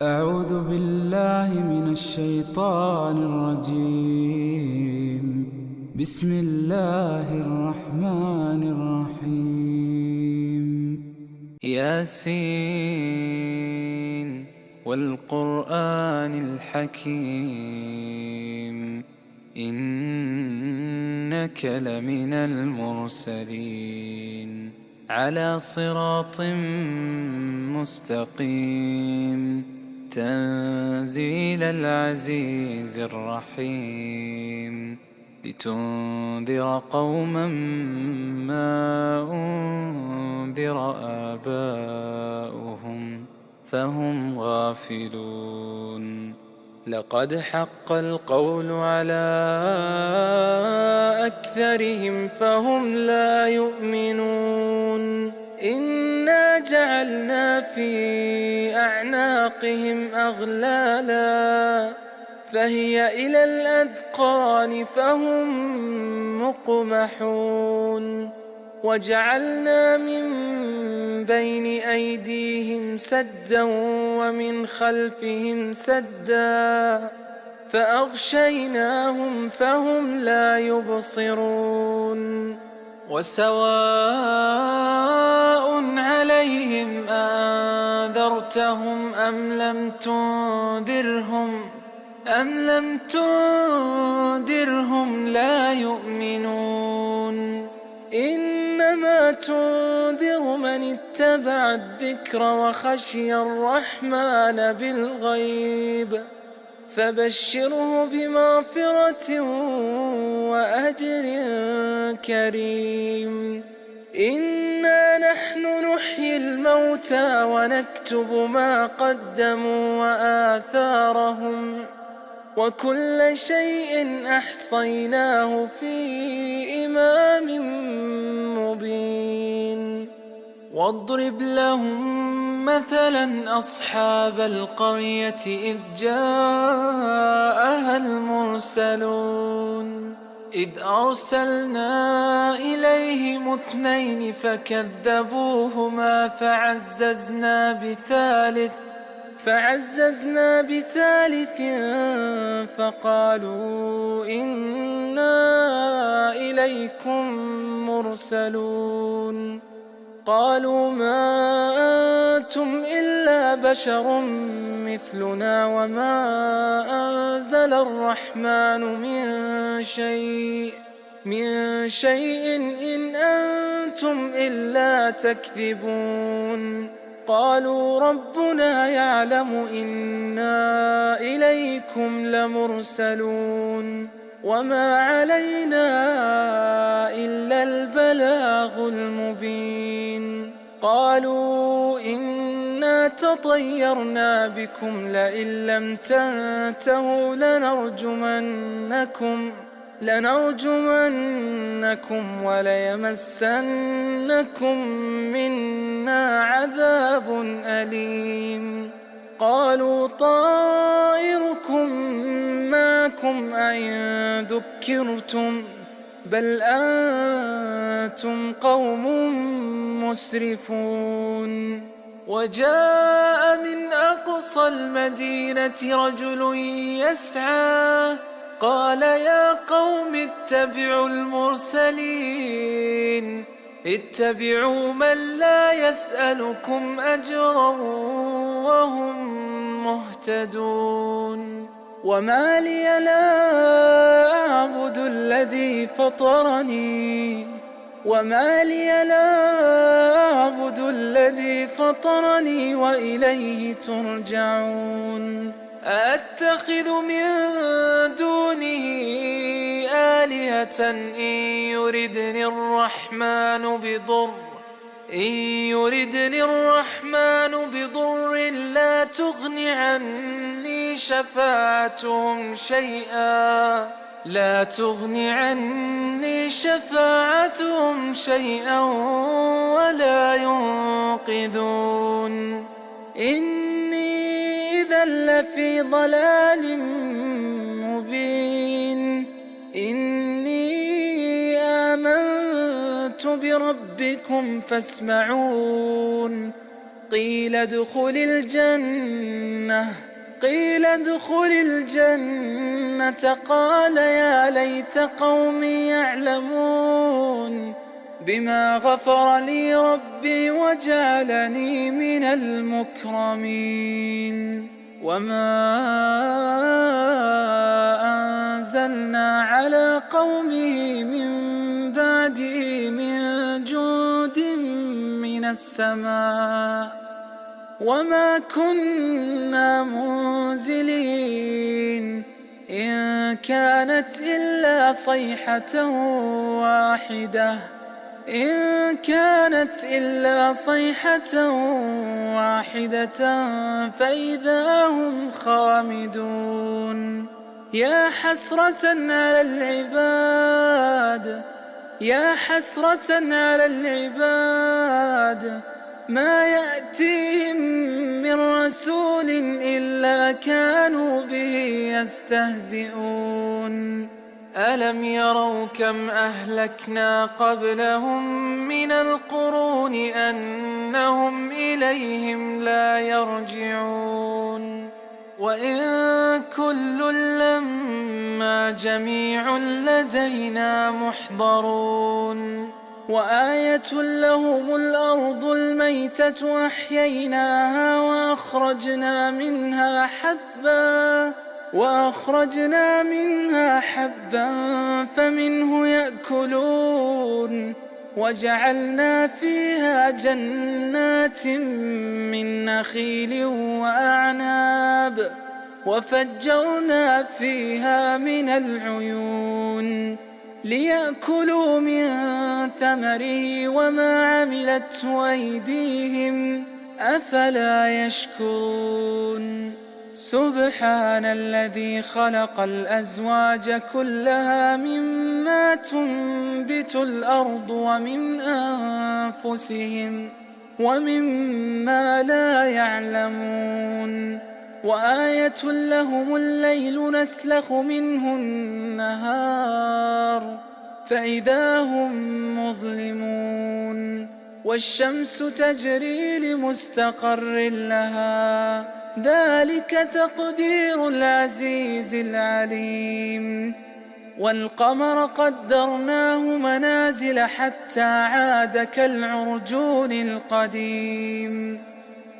أعوذ بالله من الشيطان الرجيم. بسم الله الرحمن الرحيم. ياسين والقرآن الحكيم إنك لمن المرسلين على صراط مستقيم تنزيل العزيز الرحيم لتنذر قوما ما أنذر آباؤهم فهم غافلون. لقد حق القول على أكثرهم فهم لا يؤمنون. إنا جعلنا في أعناقهم أغلالا فهي إلى الأذقان فهم مقمحون. وجعلنا من بين أيديهم سدا ومن خلفهم سدا فأغشيناهم فهم لا يبصرون. وسواء عليهم أنذرتهم أم لم تنذرهم لا يؤمنون. إنما تنذر من اتبع الذكر وخشي الرحمن بالغيب فبشره بمغفرة وأجر كريم. إنا نحن نحيي الموتى ونكتب ما قدموا وآثارهم وكل شيء أحصيناه في إمام مبين. واضرب لهم مثلا أصحاب القرية إذ جاءها المرسلون إذ أرسلنا إليهم 2 فكذبوهما فعززنا بثالث فقالوا إنا إليكم مرسلون. قالوا ما أنتم إلا بشر مثلنا وما أنزل الرحمن من شيء إن أنتم إلا تكذبون. قالوا ربنا يعلم إنا إليكم لمرسلون وما علينا إلا البلاغ المبين. قالوا إنا تطيرنا بكم لئن لم تنتهوا لنرجمنكم وليمسنكم منا عذاب أليم. قالوا طائركم معكم أئن ذكرتم بل أنتم قوم مسرفون. وجاء من أقصى المدينة رجل يسعى قال يا قوم اتبعوا المرسلين اتبعوا من لا يسألكم أجرا وهم مهتدون. وما لي لا أعبد الذي فطرني وإليه ترجعون. أأتخذ من دونه آلهة إن يردني الرحمن بضر لا تغن عني شفاعتهم شيئا ولا ينقذون. إني إذا لفي ضلال مبين. إني آمنت بربكم فاسمعون. قيل ادخل الجنة قال يا ليت قومي يعلمون بما غفر لي ربي وجعلني من المكرمين وما أنزلنا على قومه من بعده من جند من السماء وما كنا منزلين إن كانت إلا صيحة واحدة فإذا هم خامدون يا حسرة على العباد ما يأتيهم من رسول إلا كانوا به يستهزئون ألم يروا كم أهلكنا قبلهم من القرون أنهم إليهم لا يرجعون وإن كل لما جميع لدينا محضرون وآية لهم الأرض الميتة أحييناها وأخرجنا منها حبا فمنه يأكلون وجعلنا فيها جنات من نخيل وأعناب وفجرنا فيها من العيون ليأكلوا من ثمره وما عملته أيديهم أفلا يشكرون سبحان الذي خلق الأزواج كلها مما تنبت الأرض ومن أنفسهم ومما لا يعلمون وآية لهم الليل نسلخ منه النهار فإذا هم مظلمون والشمس تجري لمستقر لها ذلك تقدير العزيز العليم والقمر قدرناه منازل حتى عاد كالعرجون القديم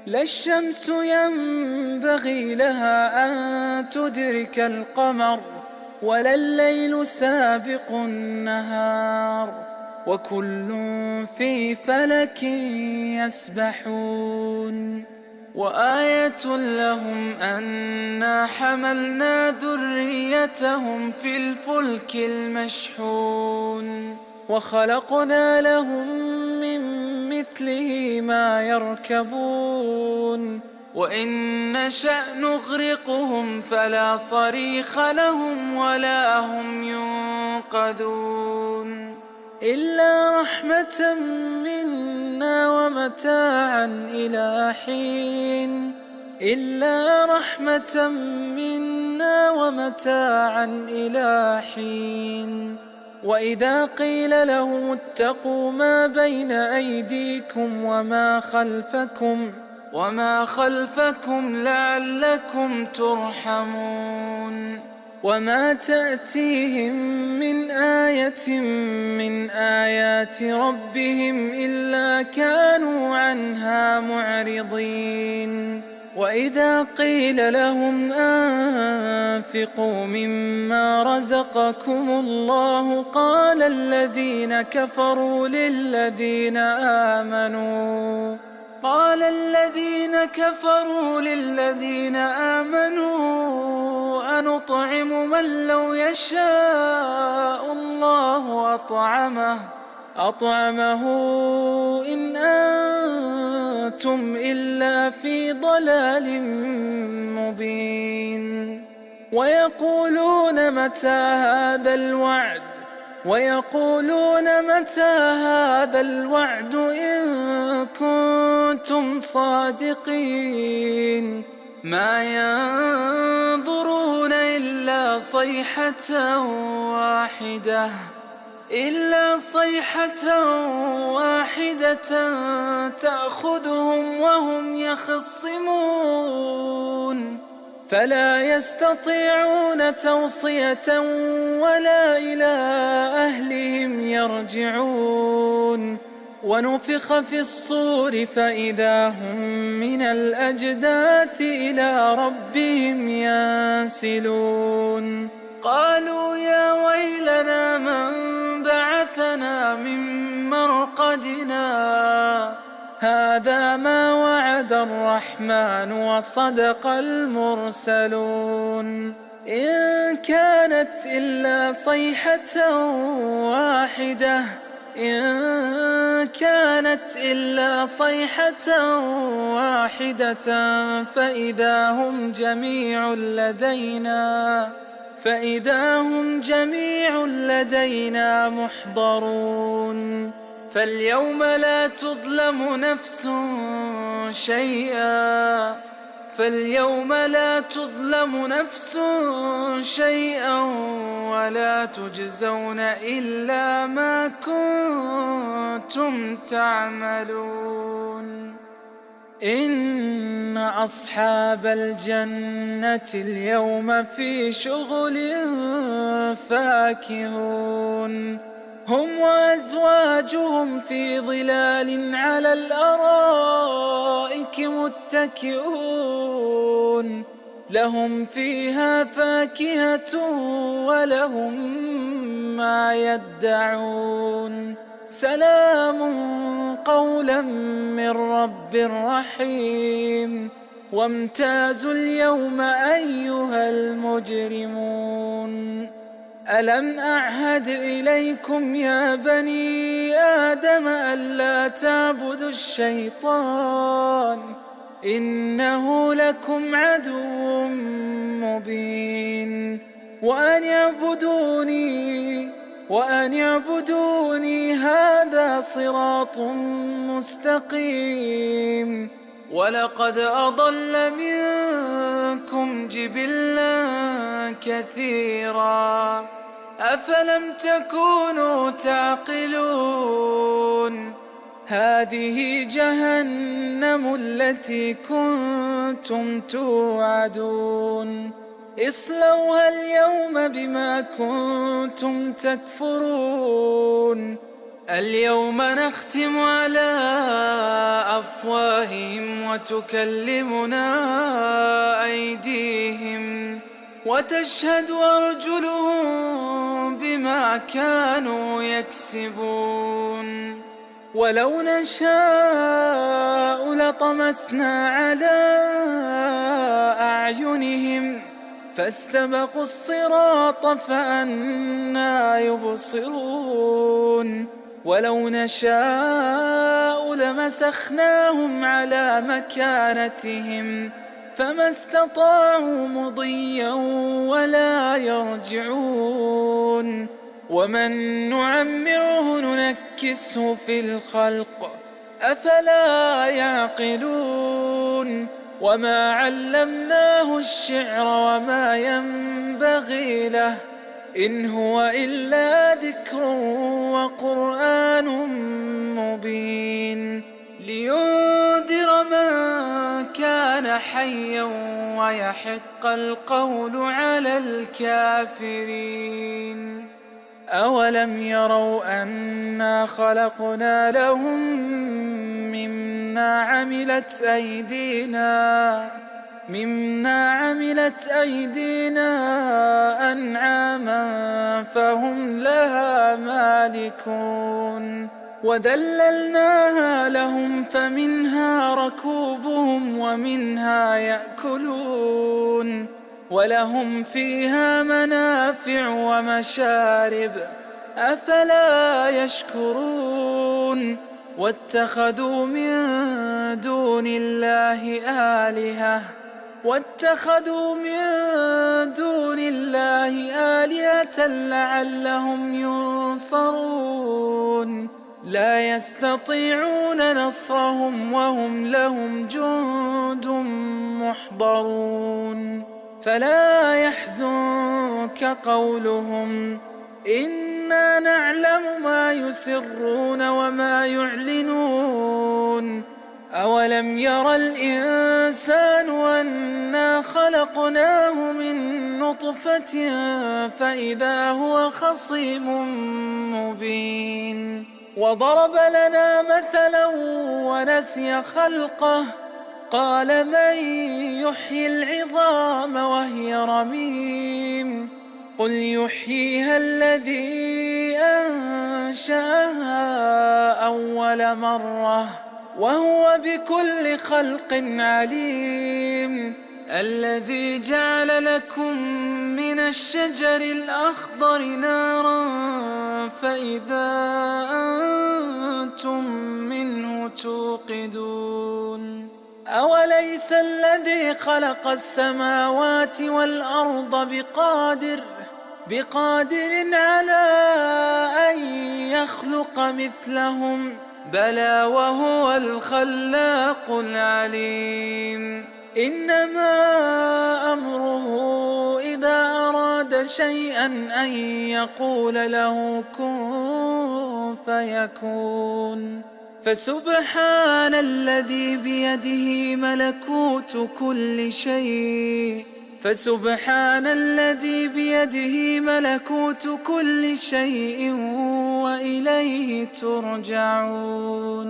لا الشمس ينبغي لها أن تدرك القمر ولا الليل سابق النهار وكل في فلك يسبحون وآية لهم أنا حملنا ذريتهم في الفلك المشحون وخلقنا لهم من مثله ما يركبون وإن نشأ نغرقهم فلا صريخ لهم ولا هم ينقذون إلا رحمة منا ومتاعا إلى حين وإذا قيل لهم اتقوا ما بين أيديكم وما خلفكم لعلكم ترحمون وما تأتيهم من آية من آيات ربهم إلا كانوا عنها معرضين وإذا قيل لهم أنفقوا مما رزقكم الله قال الذين كفروا للذين آمنوا أنطعم من لو يشاء الله أطعمه إن أنتم إلا في ضلال مبين ويقولون متى هذا الوعد إن كنتم صادقين ما ينظرون إلا صيحة واحدة إلا صيحة واحدة تأخذهم وهم يخصمون فلا يستطيعون توصية ولا إلى أهلهم يرجعون ونفخ في الصور فإذا هم من الأجداث إلى ربهم ينسلون قالوا يا ويلنا من بعثنا من مرقدنا هذا ما وعد الرحمن وصدق المرسلون إن كانت إلا صيحة واحدة فإذا هم جميع لدينا محضرون فاليوم لا تظلم نفس شيئا ولا تجزون إلا ما كنتم تعملون إن أصحاب الجنة اليوم في شغل فاكهون هم وأزواجهم في ظلال على الأرائك متكئون لهم فيها فاكهة ولهم ما يدعون سلام قولا من رب رحيم وامتازوا اليوم أيها المجرمون ألم أعهد إليكم يا بني آدم ألا تعبدوا الشيطان إنه لكم عدو مبين وأن اعبدوني هذا صراط مستقيم ولقد أضل منكم جبلا كثيرا أفلم تكونوا تعقلون هذه جهنم التي كنتم توعدون اصلوها اليوم بما كنتم تكفرون اليوم نختم على أفواههم وتكلمنا أيديهم وتشهد أرجلهم بما كانوا يكسبون ولو نشاء لطمسنا على أعينهم فاستبقوا الصراط فأنى يبصرون ولو نشاء لمسخناهم على مكانتهم فما استطاعوا مضيا ولا يرجعون ومن نعمره ننكسه في الخلق أفلا يعقلون وما علمناه الشعر وما ينبغي له إن هو إلا ذكر وقرآن مبين لينذر من كان حيا ويحق القول على الكافرين أولم يروا أنا خلقنا لهم مما عملت أيدينا أنعاما فهم لها مالكون وذللناها لهم فمنها ركوبهم ومنها يأكلون ولهم فيها منافع ومشارب أفلا يشكرون واتخذوا من دون الله آلهة لعلهم ينصرون لا يستطيعون نصرهم وهم لهم جند محضرون فلا يحزنك قولهم إن إنا نعلم ما يسرون وما يعلنون أولم ير الإنسان أنا خلقناه من نطفة فإذا هو خصيم مبين وضرب لنا مثلا ونسي خلقه قال من يحيي العظام وهي رميم قل يحييها الذي أنشأها أول مرة وهو بكل خلق عليم الذي جعل لكم من الشجر الأخضر نارا فإذا أنتم منه توقدون أوليس الذي خلق السماوات والأرض بقادر على أن يخلق مثلهم بلى وهو الخلاق العليم إنما أمره إذا أراد شيئا أن يقول له كن فيكون فسبحان الذي بيده ملكوت كل شيء وإليه ترجعون.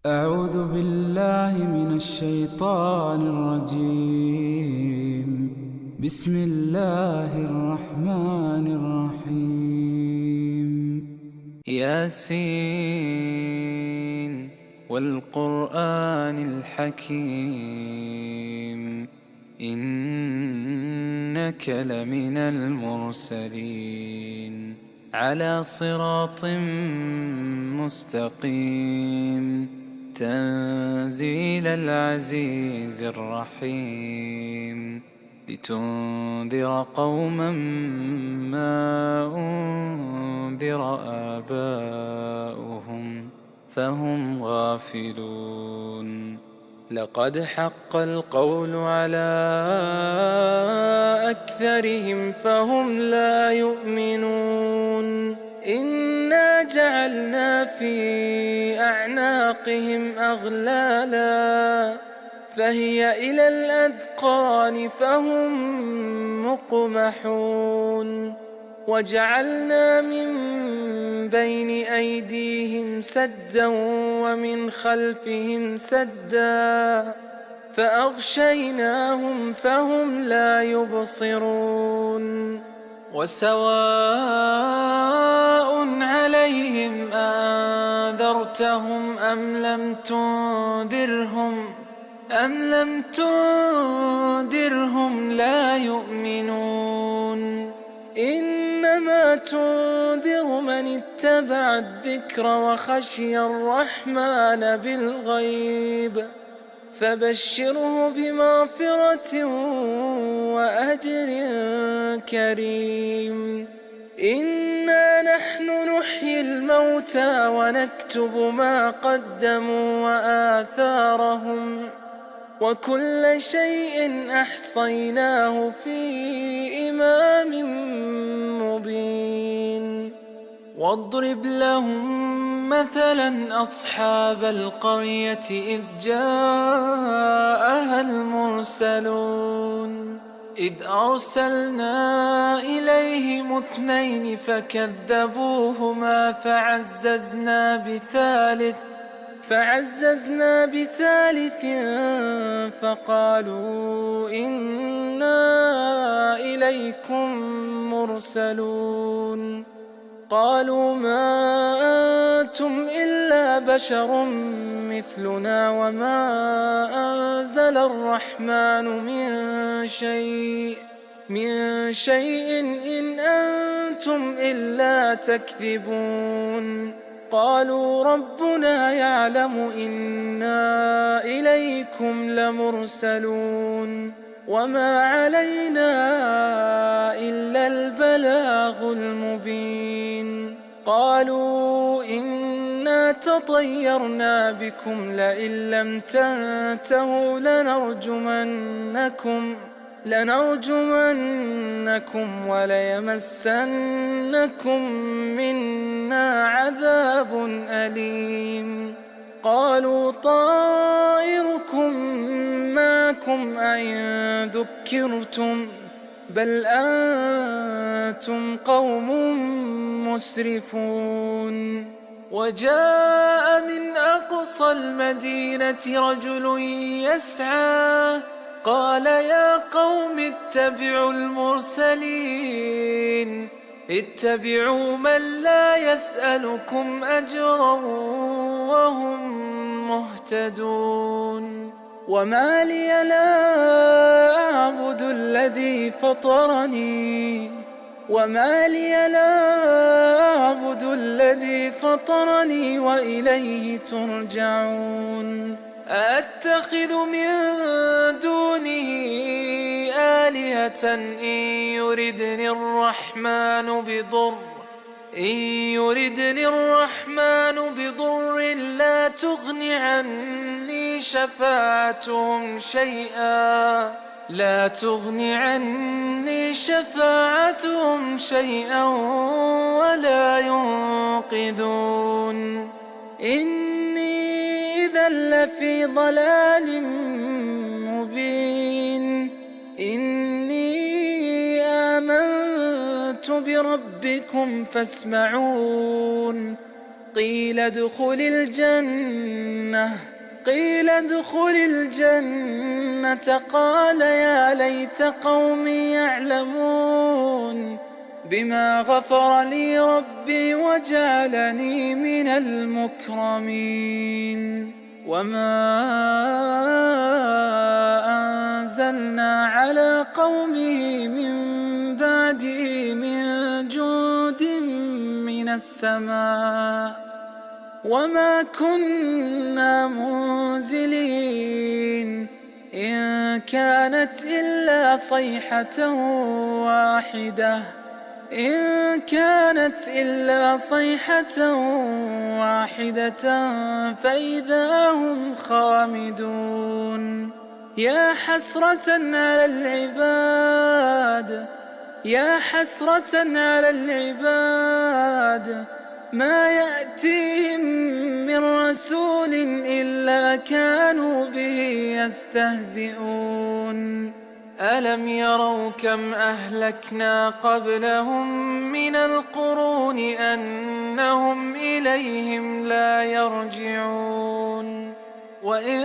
أعوذ بالله من الشيطان الرجيم. بسم الله الرحمن الرحيم. ياسين والقرآن الحكيم إنك لمن المرسلين على صراط مستقيم تنزيل العزيز الرحيم لتنذر قوما ما أنذر آباؤهم فهم غافلون لقد حق القول على أكثرهم فهم لا يؤمنون إنا جعلنا في أعناقهم أغلالا فهي إلى الأذقان فهم مقمحون وجعلنا من بين أيديهم سدا ومن خلفهم سدا فأغشيناهم فهم لا يبصرون وسواء عليهم أنذرتهم أم لم تنذرهم لا يؤمنون إنما تنذر من اتبع الذكر وخشي الرحمن بالغيب فبشره بمغفرة وأجر كريم إنا نحن نحيي الموتى ونكتب ما قدموا وآثارهم وكل شيء أحصيناه في إمام مبين واضرب لهم مثلا أصحاب القرية إذ جاءها المرسلون إذ أرسلنا إليهم 2 فكذبوهما فعززنا بثالث فقالوا إنا إليكم مرسلون قالوا ما أنتم إلا بشر مثلنا وما أنزل الرحمن من شيء إن أنتم إلا تكذبون قالوا ربنا يعلم إنا إليكم لمرسلون وما علينا إلا البلاغ المبين قالوا إنا تطيرنا بكم لئن لم تنتهوا لنرجمنكم وليمسنكم منا عذاب أليم. قالوا طائركم معكم أئن ذكرتم بل أنتم قوم مسرفون. وجاء من أقصى المدينة رجل يسعى قال يا قوم اتبعوا المرسلين اتبعوا من لا يسألكم أجرا وهم مهتدون. وما لي لا أعبد الذي فطرني وإليه ترجعون. أأتخذ من دونه آلهة إن يردني الرحمن بضر لا تغن عني شفاعتهم شيئا ولا ينقذون. إني إذا لفي ضلال مبين. إني آمنت بربكم فاسمعون. قيل ادخل الجنة قال يا ليت قومي يعلمون بما غفر لي ربي وجعلني من المكرمين. وما أنزلنا على قومه من بعده من جند من السماء وما كنا منزلين. إن كانت إلا صيحة واحدة فإذا هم خامدون. يا حسرة على العباد ما يأتيهم من رسول إلا كانوا به يستهزئون. ألم يروا كم أهلكنا قبلهم من القرون أنهم إليهم لا يرجعون. وإن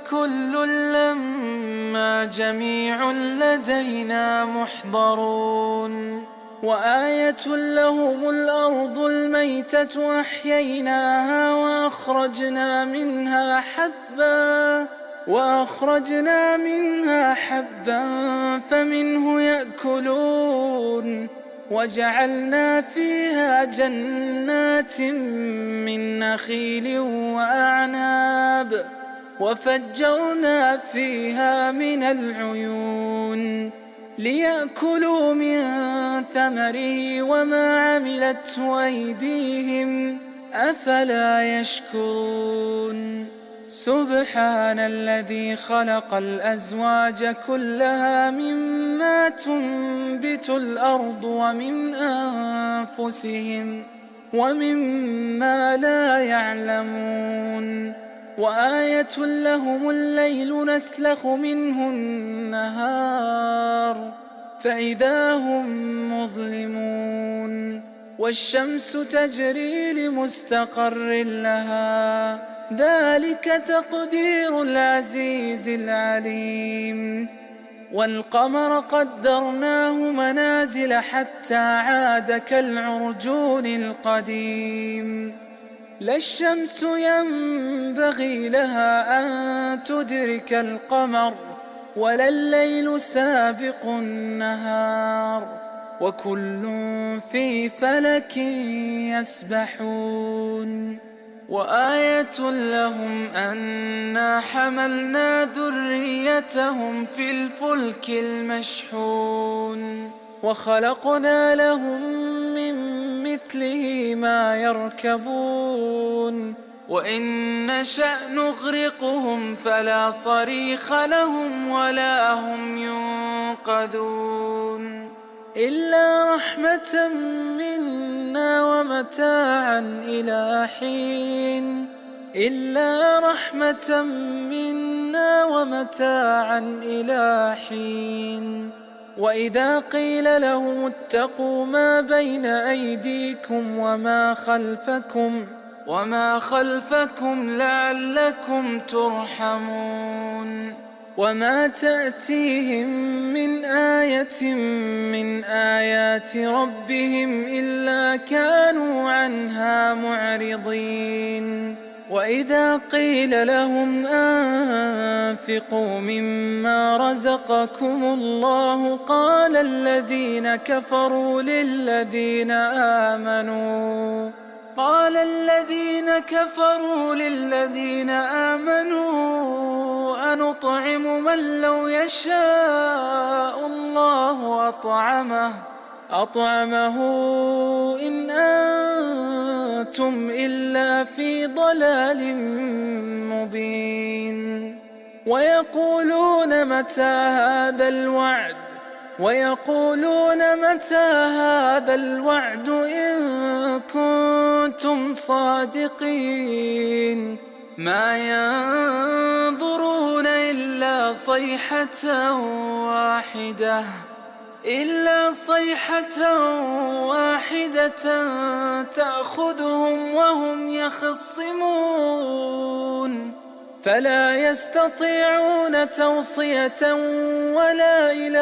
كل لما جميع لدينا محضرون. وآية لهم الأرض الميتة أحييناها وأخرجنا منها حبا فمنه يأكلون. وجعلنا فيها جنات من نخيل وأعناب وفجرنا فيها من العيون ليأكلوا من ثمره وما عملته أيديهم أفلا يشكرون. سبحان الذي خلق الأزواج كلها مما تنبت الأرض ومن أنفسهم ومما لا يعلمون. وآية لهم الليل نسلخ منه النهار فإذا هم مظلمون. والشمس تجري لمستقر لها ذلك تقدير العزيز العليم. والقمر قدرناه منازل حتى عاد كالعرجون القديم. لا الشمس ينبغي لها أن تدرك القمر ولا الليل سابق النهار وكل في فلك يسبحون. وآية لهم أنا حملنا ذريتهم في الفلك المشحون وخلقنا لهم من مثله ما يركبون. وإن نشأ نغرقهم فلا صريخ لهم ولا هم ينقذون. يوقظون إلا رحمة منا ومتاعا إلى حين إلا رحمة منا ومتاعا إلى حين وإذا قيل لهم اتقوا ما بين أيديكم وما خلفكم لعلكم ترحمون وما تأتيهم من آية من آيات ربهم إلا كانوا عنها معرضين وإذا قيل لهم أنفقوا مما رزقكم الله قال الذين كفروا للذين آمنوا أنطعم من لو يشاء الله أطعمه إن أنتم إلا في ضلال مبين ويقولون متى هذا الوعد إن كنتم صادقين ما ينظرون إلا صيحة واحدة تأخذهم وهم يخصمون فلا يستطيعون توصية ولا إلى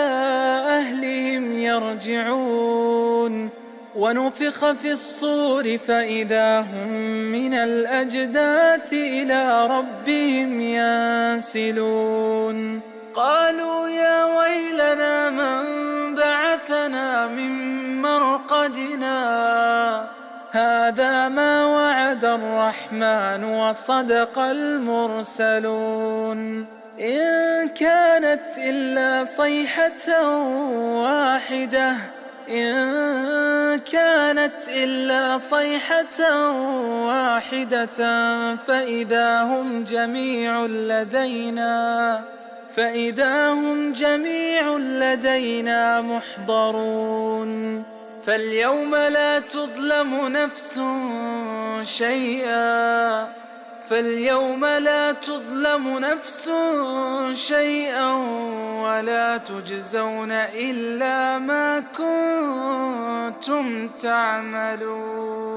أهلهم يرجعون ونفخ في الصور فإذا هم من الأجداث إلى ربهم ينسلون قالوا يا ويلنا من بعثنا من مرقدنا هذا ما وعد الرحمن وصدق المرسلون إن كانت إلا صيحة واحدة فإذا هم جميع لدينا محضرون فاليوم لا تظلم نفس شيئا ولا تجزون إلا ما كنتم تعملون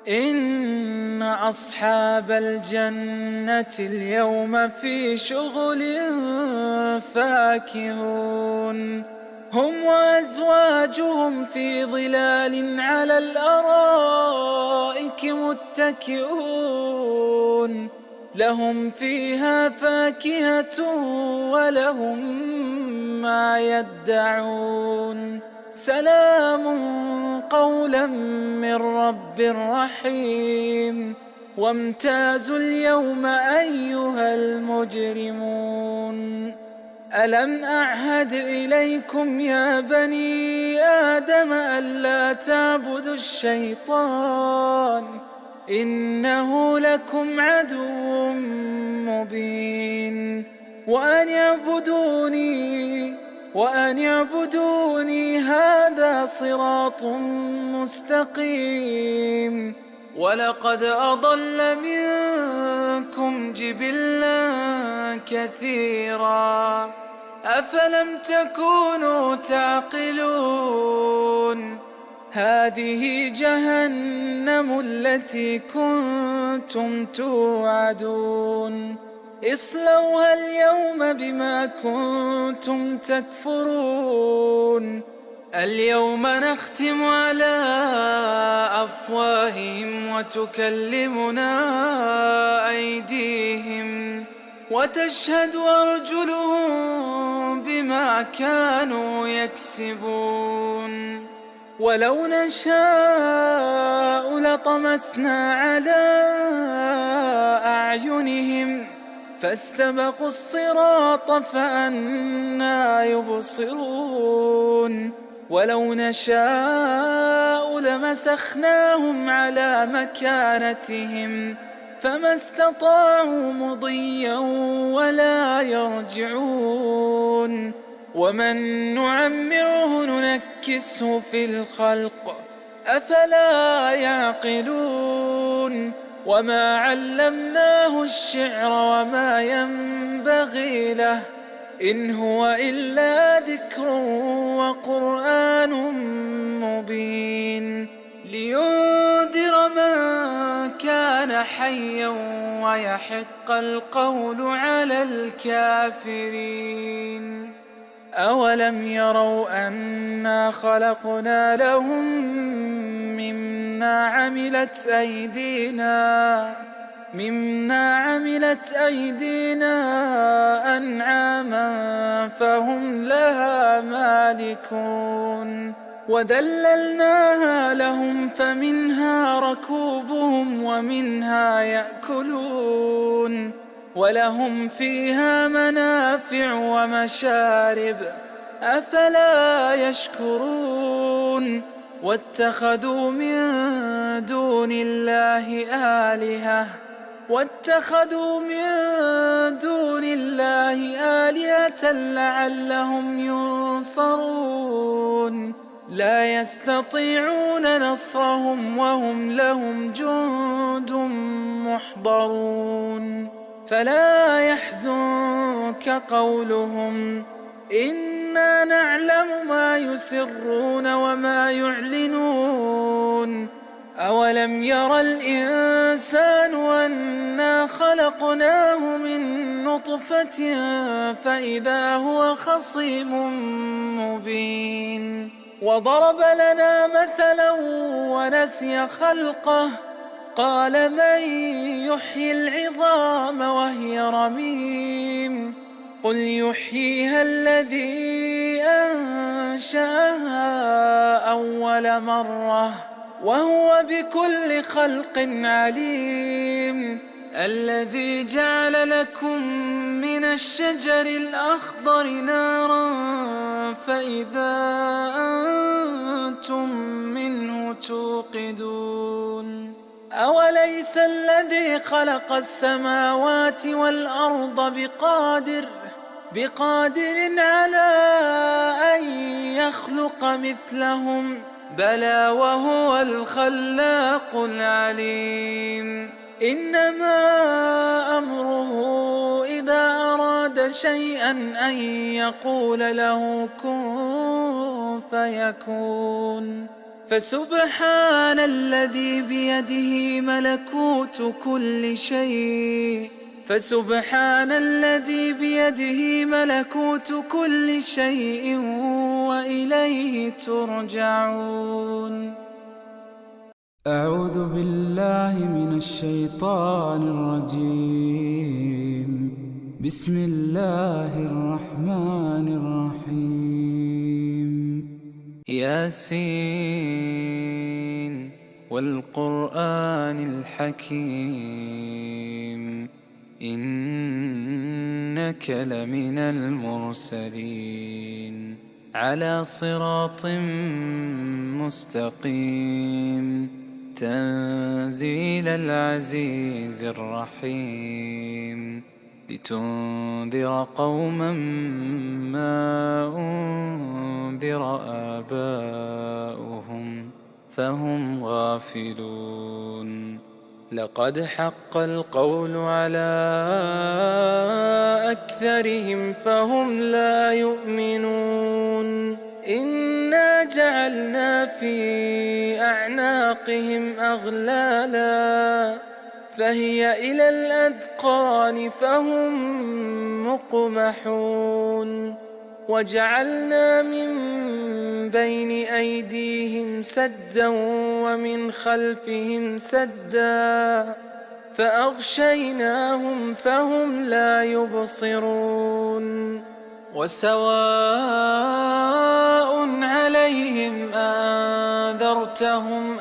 إن أصحاب الجنة اليوم في شغل فاكهون هم وأزواجهم في ظلال على الأرائك متكئون لهم فيها فاكهة ولهم ما يدعون سلام قولا من رب رحيم وامتازوا اليوم أيها المجرمون ألم أعهد إليكم يا بني آدم ألا تعبدوا الشيطان إنه لكم عدو مبين وأن اعبدوني هذا صراط مستقيم ولقد أضل منكم جبلا كثيرا أفلم تكونوا تعقلون هذه جهنم التي كنتم توعدون اصلوها اليوم بما كنتم تكفرون اليوم نختم على أفواههم وتكلمنا أيديهم وتشهد أرجلهم بما كانوا يكسبون ولو نشاء لطمسنا على أعينهم فاستبقوا الصراط فأنى يبصرون ولو نشاء لمسخناهم على مكانتهم فما استطاعوا مضيا ولا يرجعون ومن نعمره ننكسه في الخلق أفلا يعقلون وما علمناه الشعر وما ينبغي له إن هو إلا ذكر وقرآن مبين لينذر من كان حيا ويحق القول على الكافرين أولم يروا أنا خلقنا لهم مما عملت أيدينا أنعاما فهم لها مالكون وذللناها لهم فمنها ركوبهم ومنها يأكلون ولهم فيها منافع ومشارب أفلا يشكرون واتخذوا من دون الله آلهة لعلهم ينصرون لا يستطيعون نصرهم وهم لهم جند محضرون فلا يحزنك قولهم إنا نعلم ما يسرون وما يعلنون أولم ير الإنسان أنا خلقناه من نطفة فإذا هو خصيم مبين وضرب لنا مثلا ونسي خلقه قال من يحيي العظام وهي رميم قل يحييها الذي أنشأها أول مرة وهو بكل خلق عليم الذي جعل لكم من الشجر الأخضر نارا فإذا أنتم منه توقدون أوليس الذي خلق السماوات والأرض بقادر على أن يخلق مثلهم بلى وهو الخلاق العليم إنما أمره إذا أراد شيئا أن يقول له كن فيكون فسبحان الذي بيده ملكوت كل شيء وإليه ترجعون. أعوذ بالله من الشيطان الرجيم. بسم الله الرحمن الرحيم. ياسين والقرآن الحكيم إنك لمن المرسلين على صراط مستقيم تنزيل العزيز الرحيم لتنذر قوما ما أنذر آباؤهم فهم غافلون لقد حق القول على أكثرهم فهم لا يؤمنون إنا جعلنا في أعناقهم أغلالا فهي إلى الأذقان فهم مقمحون وجعلنا من بين أيديهم سدا ومن خلفهم سدا فأغشيناهم فهم لا يبصرون وسواء عليهم أنذرتهم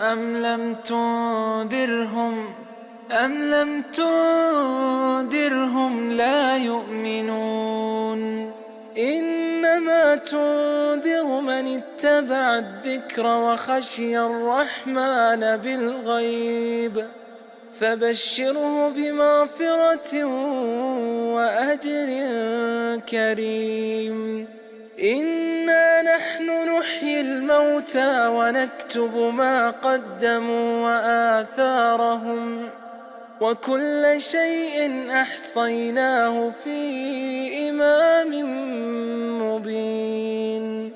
أم لم تنذرهم لا يؤمنون إنما تنذر من اتبع الذكر وخشي الرحمن بالغيب فبشره بمغفرة وأجر كريم إنا نحن نحيي الموتى ونكتب ما قدموا وآثارهم وكل شيء أحصيناه في إمام مبين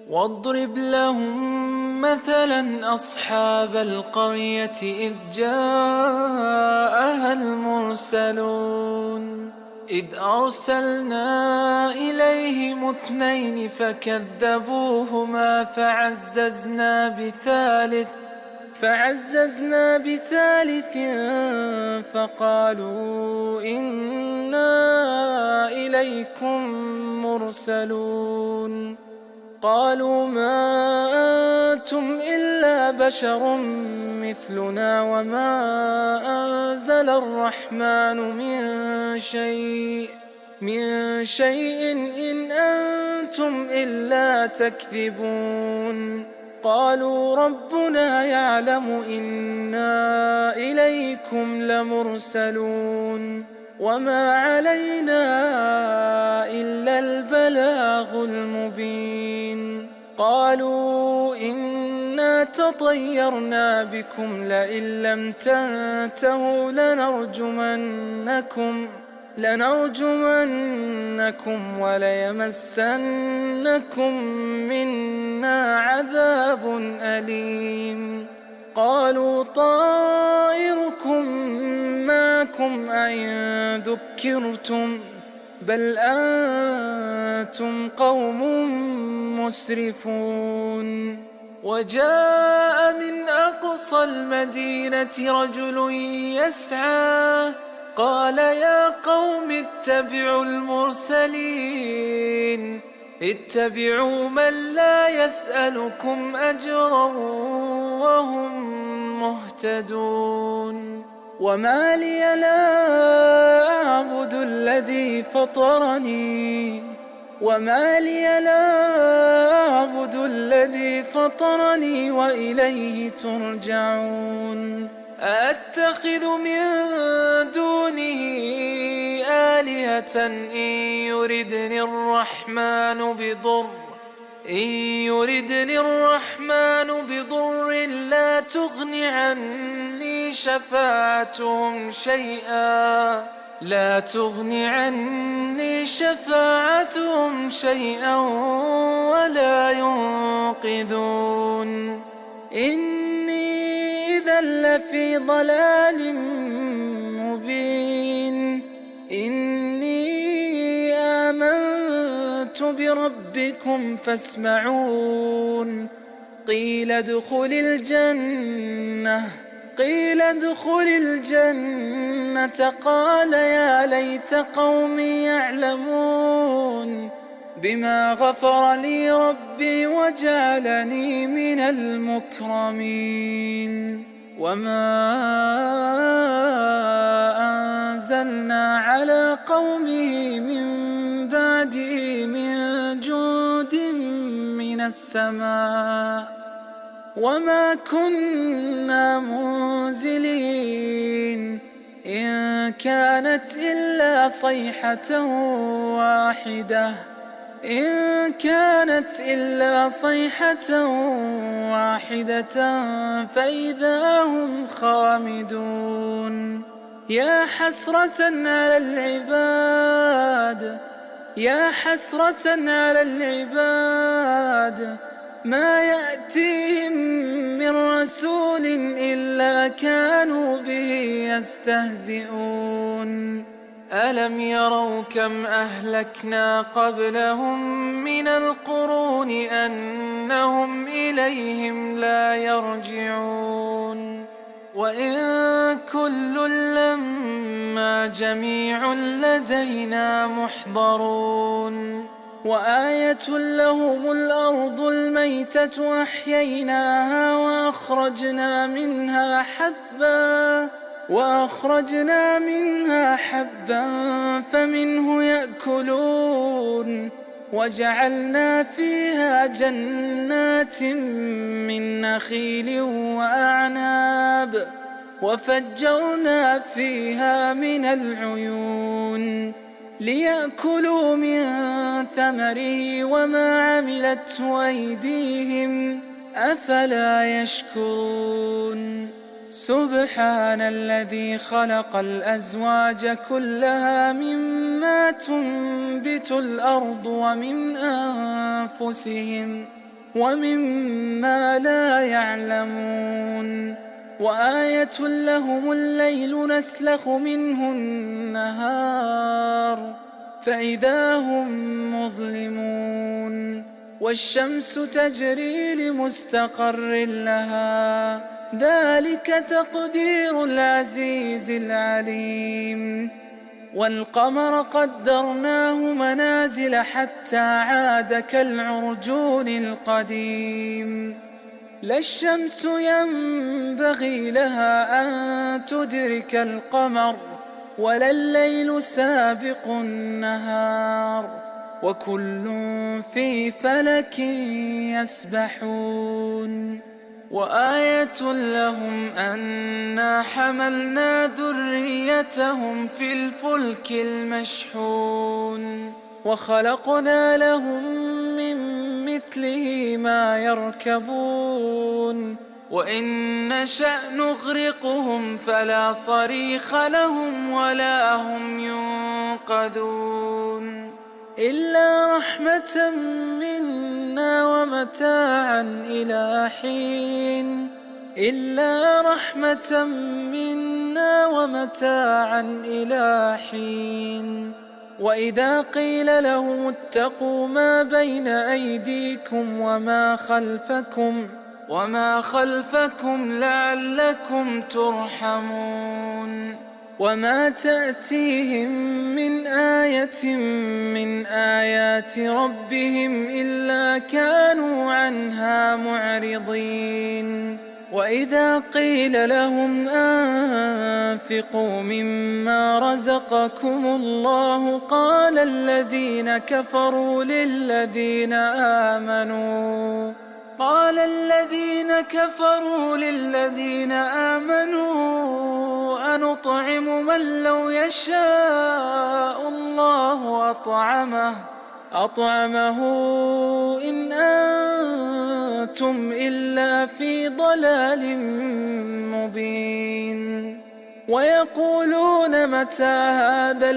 واضرب لهم مثلا أصحاب القرية إذ جاءها المرسلون إذ أرسلنا إليهم 2 فكذبوهما فعززنا بثالث فقالوا إنا إليكم مرسلون قالوا ما أنتم إلا بشر مثلنا وما أنزل الرحمن من شيء إن أنتم إلا تكذبون قالوا ربنا يعلم إنا إليكم لمرسلون وما علينا إلا البلاغ المبين قالوا إنا تطيرنا بكم لئن لم تنتهوا لنرجمنكم وليمسنكم منا عذاب أليم قالوا طائركم معكم أئن ذكرتم بل أنتم قوم مسرفون وجاء من أقصى المدينة رجل يسعى قال يا قوم اتبعوا المرسلين اتبعوا من لا يسألكم أجرا وهم مهتدون وما لي لا أعبد الذي فطرني وإليه ترجعون أأتخذ من دونه آلهة إن يردني الرحمن بضر لا تغني عني شفاعتهم شيئا ولا ينقذون إني إذا لفي ضلال مبين إني آمنت بربكم فاسمعون قيل ادخل الجنة قال يا ليت قومي يعلمون بما غفر لي ربي وجعلني من المكرمين وما أنزلنا على قومه من بعده من جند من السماء وما كنا منزلين إن كانت إلا صيحة واحدة فإذا هم خامدون يا حسرة على العباد ما يأتيهم من رسول إلا كانوا به يستهزئون ألم يروا كم أهلكنا قبلهم من القرون أنهم إليهم لا يرجعون وإن كل لما جميع لدينا محضرون وآية لهم الأرض الميتة أحييناها وأخرجنا منها حبا فمنه يأكلون وجعلنا فيها جنات من نخيل وأعناب وفجرنا فيها من العيون ليأكلوا من ثمره وما عملته أيديهم أفلا يشكرون سبحان الذي خلق الأزواج كلها مما تنبت الأرض ومن أنفسهم ومما لا يعلمون وآية لهم الليل نسلخ منه النهار فإذا هم مظلمون والشمس تجري لمستقر لها ذلك تقدير العزيز العليم والقمر قدرناه منازل حتى عاد كالعرجون القديم لا الشمس ينبغي لها أن تدرك القمر ولا الليل سابق النهار وكل في فلك يسبحون وآية لهم أنا حملنا ذريتهم في الفلك المشحون وخلقنا لهم من مثله ما يركبون وإن نشأ نغرقهم فلا صريخ لهم ولا هم ينقذون إلا رحمة منا ومتاعا إلى حين إلا رحمة منا ومتاعا إلى حين وإذا قيل لهم اتقوا ما بين أيديكم وما خلفكم لعلكم ترحمون وما تأتيهم من آية من آيات ربهم إلا كانوا عنها معرضين وإذا قيل لهم أنفقوا مما رزقكم الله قال الذين كفروا للذين آمنوا أنطعم من لو يشاء الله أطعمه إن أنتم إلا في ضلال مبين ويقولون متى هذا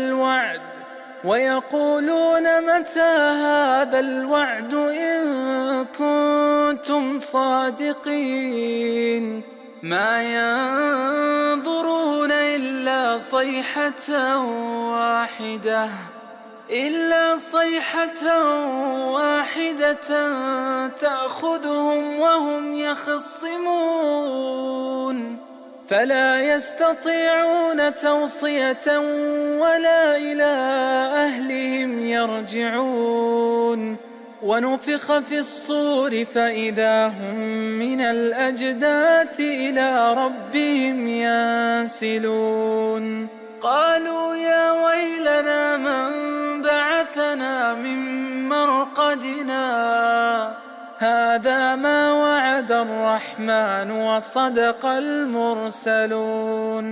الوعد إن كنتم صادقين ما ينظرون إلا صيحة واحدة تأخذهم وهم يخصمون فلا يستطيعون توصية ولا إلى أهلهم يرجعون ونفخ في الصور فإذا هم من الأجداث إلى ربهم ينسلون قالوا يا ويلنا من بعثنا من مرقدنا هذا ما وعد الرحمن وصدق المرسلون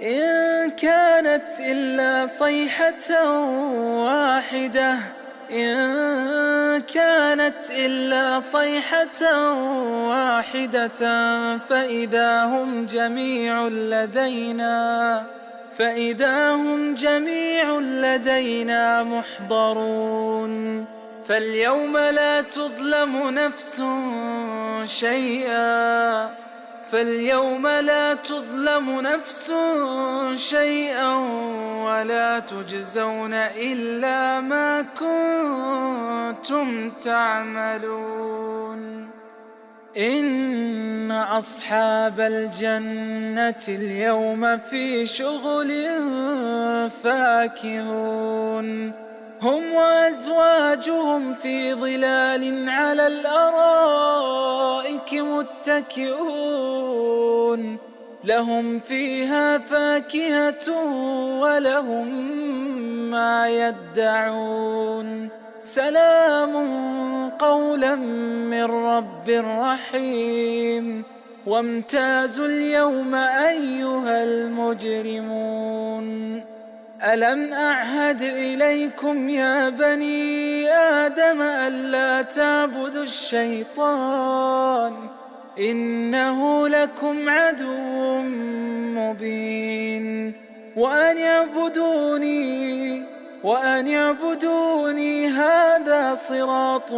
إن كانت إلا صيحة واحدة فإذا هم جميع لدينا محضرون فاليوم لا تظلم نفس شيئا ولا تجزون إلا ما كنتم تعملون إن أصحاب الجنة اليوم في شغل فاكهون هم وأزواجهم في ظلال على الأرائك متكئون لهم فيها فاكهة ولهم ما يدعون سلام قولا من رب رحيم وامتازوا اليوم أيها المجرمون ألم أعهد إليكم يا بني آدم ألا تعبدوا الشيطان إنه لكم عدو مبين وأن اعبدوني هذا صراط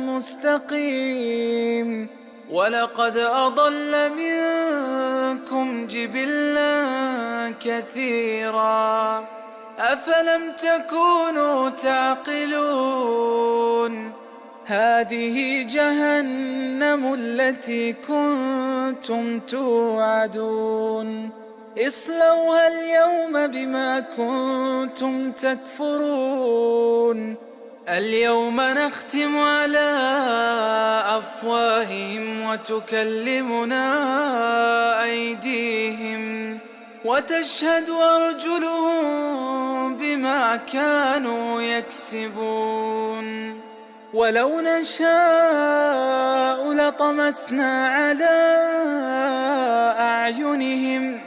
مستقيم ولقد أضل منكم جبلا كثيرا أفلم تكونوا تعقلون هذه جهنم التي كنتم توعدون اصلوها اليوم بما كنتم تكفرون اليوم نختم على أفواههم وتكلمنا أيديهم وتشهد أرجلهم بما كانوا يكسبون ولو نشاء لطمسنا على أعينهم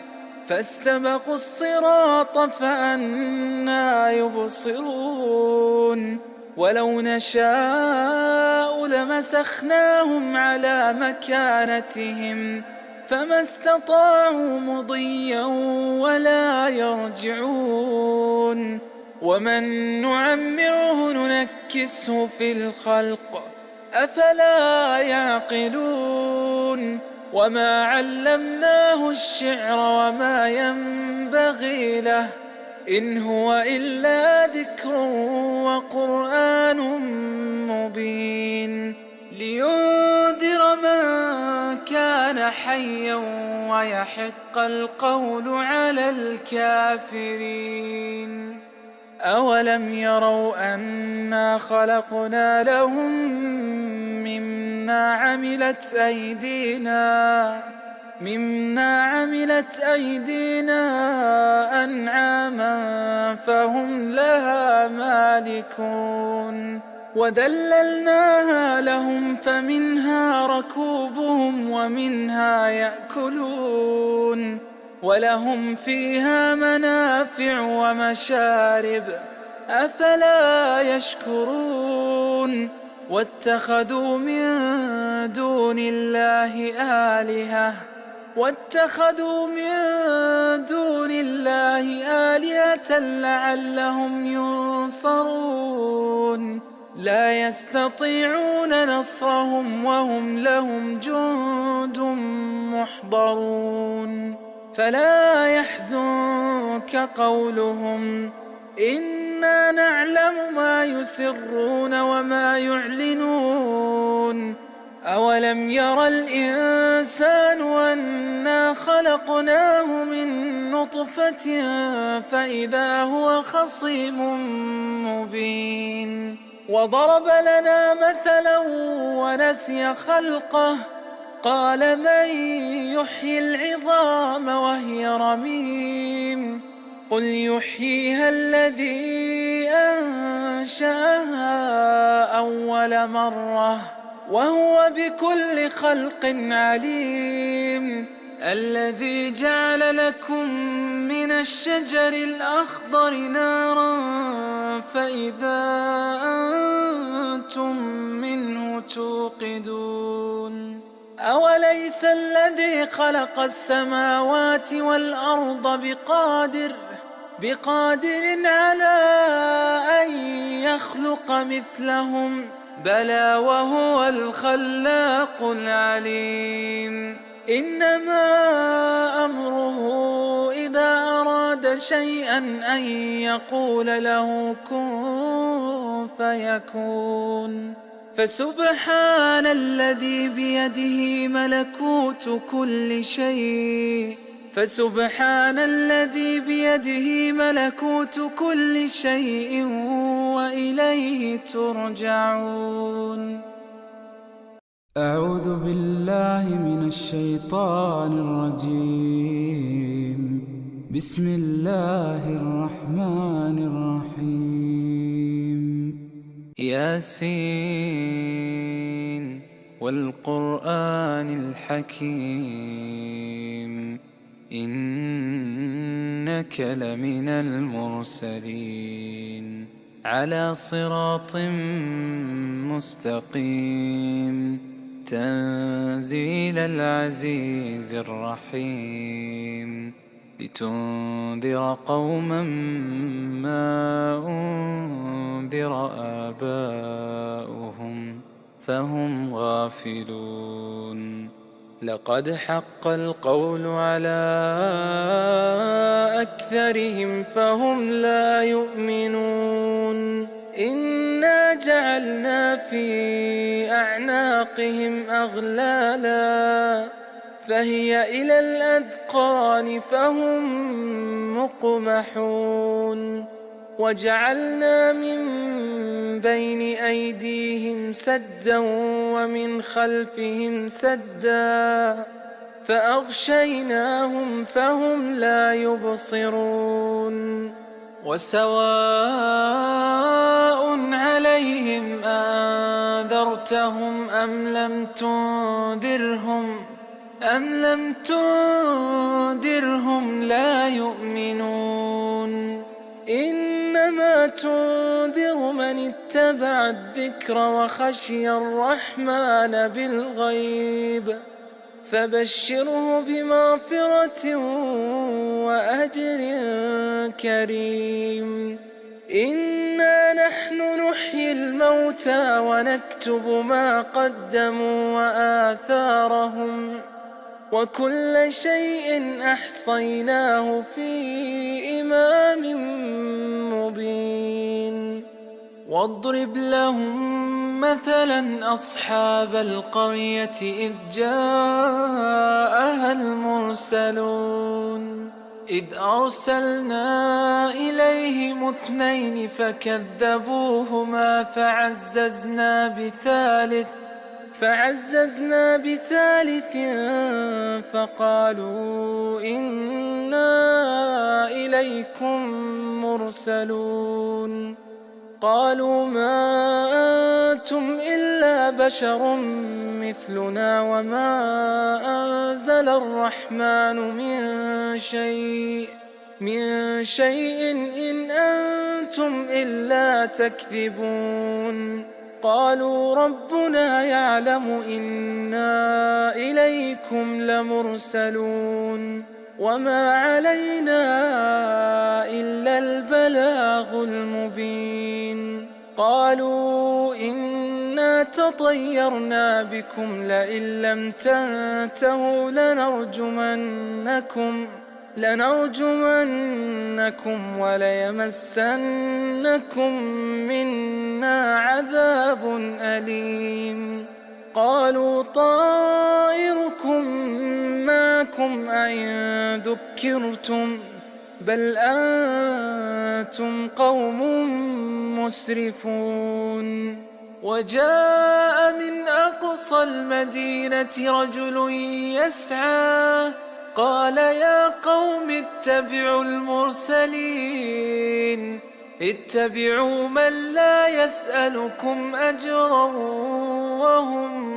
فاستبقوا الصراط فأنى يبصرون ولو نشاء لمسخناهم على مكانتهم فما استطاعوا مضيا ولا يرجعون ومن نعمره ننكسه في الخلق أفلا يعقلون وما علمناه الشعر وما ينبغي له إن هو إلا ذكر وقرآن مبين لينذر من كان حيا ويحق القول على الكافرين أولم يروا أنا خلقنا لهم مما عملت أيدينا أنعاما فهم لها مالكون وذللناها لهم فمنها ركوبهم ومنها يأكلون ولهم فيها منافع ومشارب أفلا يشكرون واتخذوا من دون الله آلهة لعلهم ينصرون لا يستطيعون نصرهم وهم لهم جند محضرون فلا يحزنك قولهم إنا نعلم ما يسرون وما يعلنون أولم ير الإنسان أنا خلقناه من نطفة فإذا هو خصيم مبين وضرب لنا مثلا ونسي خلقه قال من يحيي العظام وهي رميم قل يحييها الذي أنشأها أول مرة وهو بكل خلق عليم الذي جعل لكم من الشجر الأخضر نارا فإذا أنتم منه توقدون أوليس الذي خلق السماوات والأرض بقادر على أن يخلق مثلهم بلى وهو الخلاق العليم إنما أمره إذا أراد شيئا أن يقول له كن فيكون فسبحان الذي بيده ملكوت كل شيء وإليه ترجعون أعوذ بالله من الشيطان الرجيم بسم الله الرحمن الرحيم ياسين والقرآن الحكيم إنك لمن المرسلين على صراط مستقيم تنزيل العزيز الرحيم لتنذر قوما ما أنذر آباؤهم فهم غافلون لقد حق القول على أكثرهم فهم لا يؤمنون إنا جعلنا في أعناقهم أغلالا فهي إلى الأذقان فهم مقمحون وجعلنا من بين أيديهم سدا ومن خلفهم سدا فأغشيناهم فهم لا يبصرون وسواء عليهم أنذرتهم أم لم تنذرهم لا يؤمنون إنما تنذر من اتبع الذكر وخشي الرحمن بالغيب فبشره بمغفرة وأجر كريم إنا نحن نحيي الموتى ونكتب ما قدموا وآثارهم وكل شيء أحصيناه في إمام مبين واضرب لهم مثلا أصحاب القرية إذ جاءها المرسلون إذ أرسلنا إليهم 2 فكذبوهما فعززنا بثالث فقالوا إنا إليكم مرسلون قالوا ما أنتم إلا بشر مثلنا وما أنزل الرحمن من شيء إن أنتم إلا تكذبون قالوا ربنا يعلم إنا إليكم لمرسلون وما علينا إلا البلاغ المبين قالوا إنا تطيرنا بكم لئن لم تنتهوا لنرجمنكم وليمسنكم منا عذاب أليم قالوا طائركم معكم أئن ذكرتم بل أنتم قوم مسرفون وجاء من أقصى المدينة رجل يسعى قال يا قوم اتبعوا المرسلين اتبعوا من لا يسألكم أجرا وهم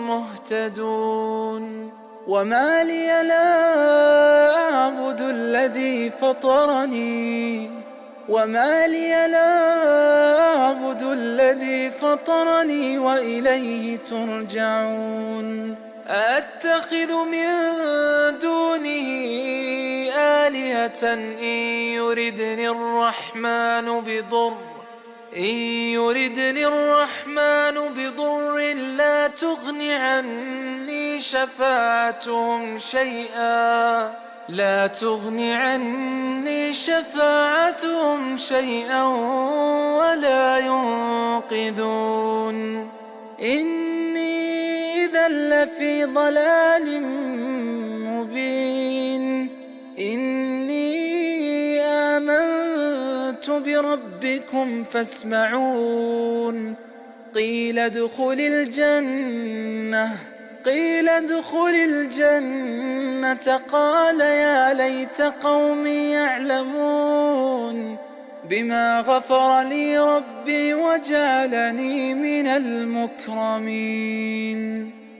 مهتدون وما لي لا أعبد الذي فطرني وإليه ترجعون أأتخذ من دونه آلهة إن يردني الرحمن بضر لا تغن عني شفاعتهم شيئا ولا ينقذون إني إذا لفي ضلال مبين إني آمنت بربكم فاسمعون قيل ادخل الجنة قال يا ليت قومي يعلمون بما غفر لي ربي وجعلني من المكرمين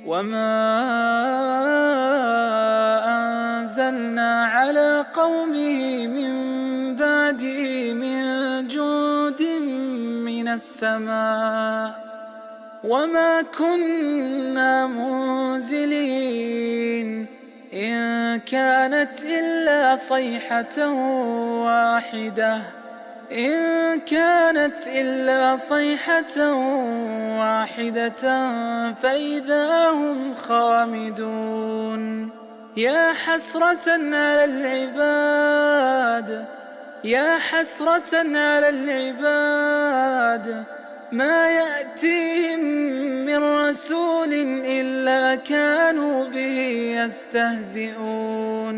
وما أنزلنا على قومه من بعده من جند من السماء وما كنا منزلين إن كانت إلا صيحة واحدة فإذا هم خامدون. يا حسرة على العباد ما يأتيهم من رسول إلا كانوا به يستهزئون.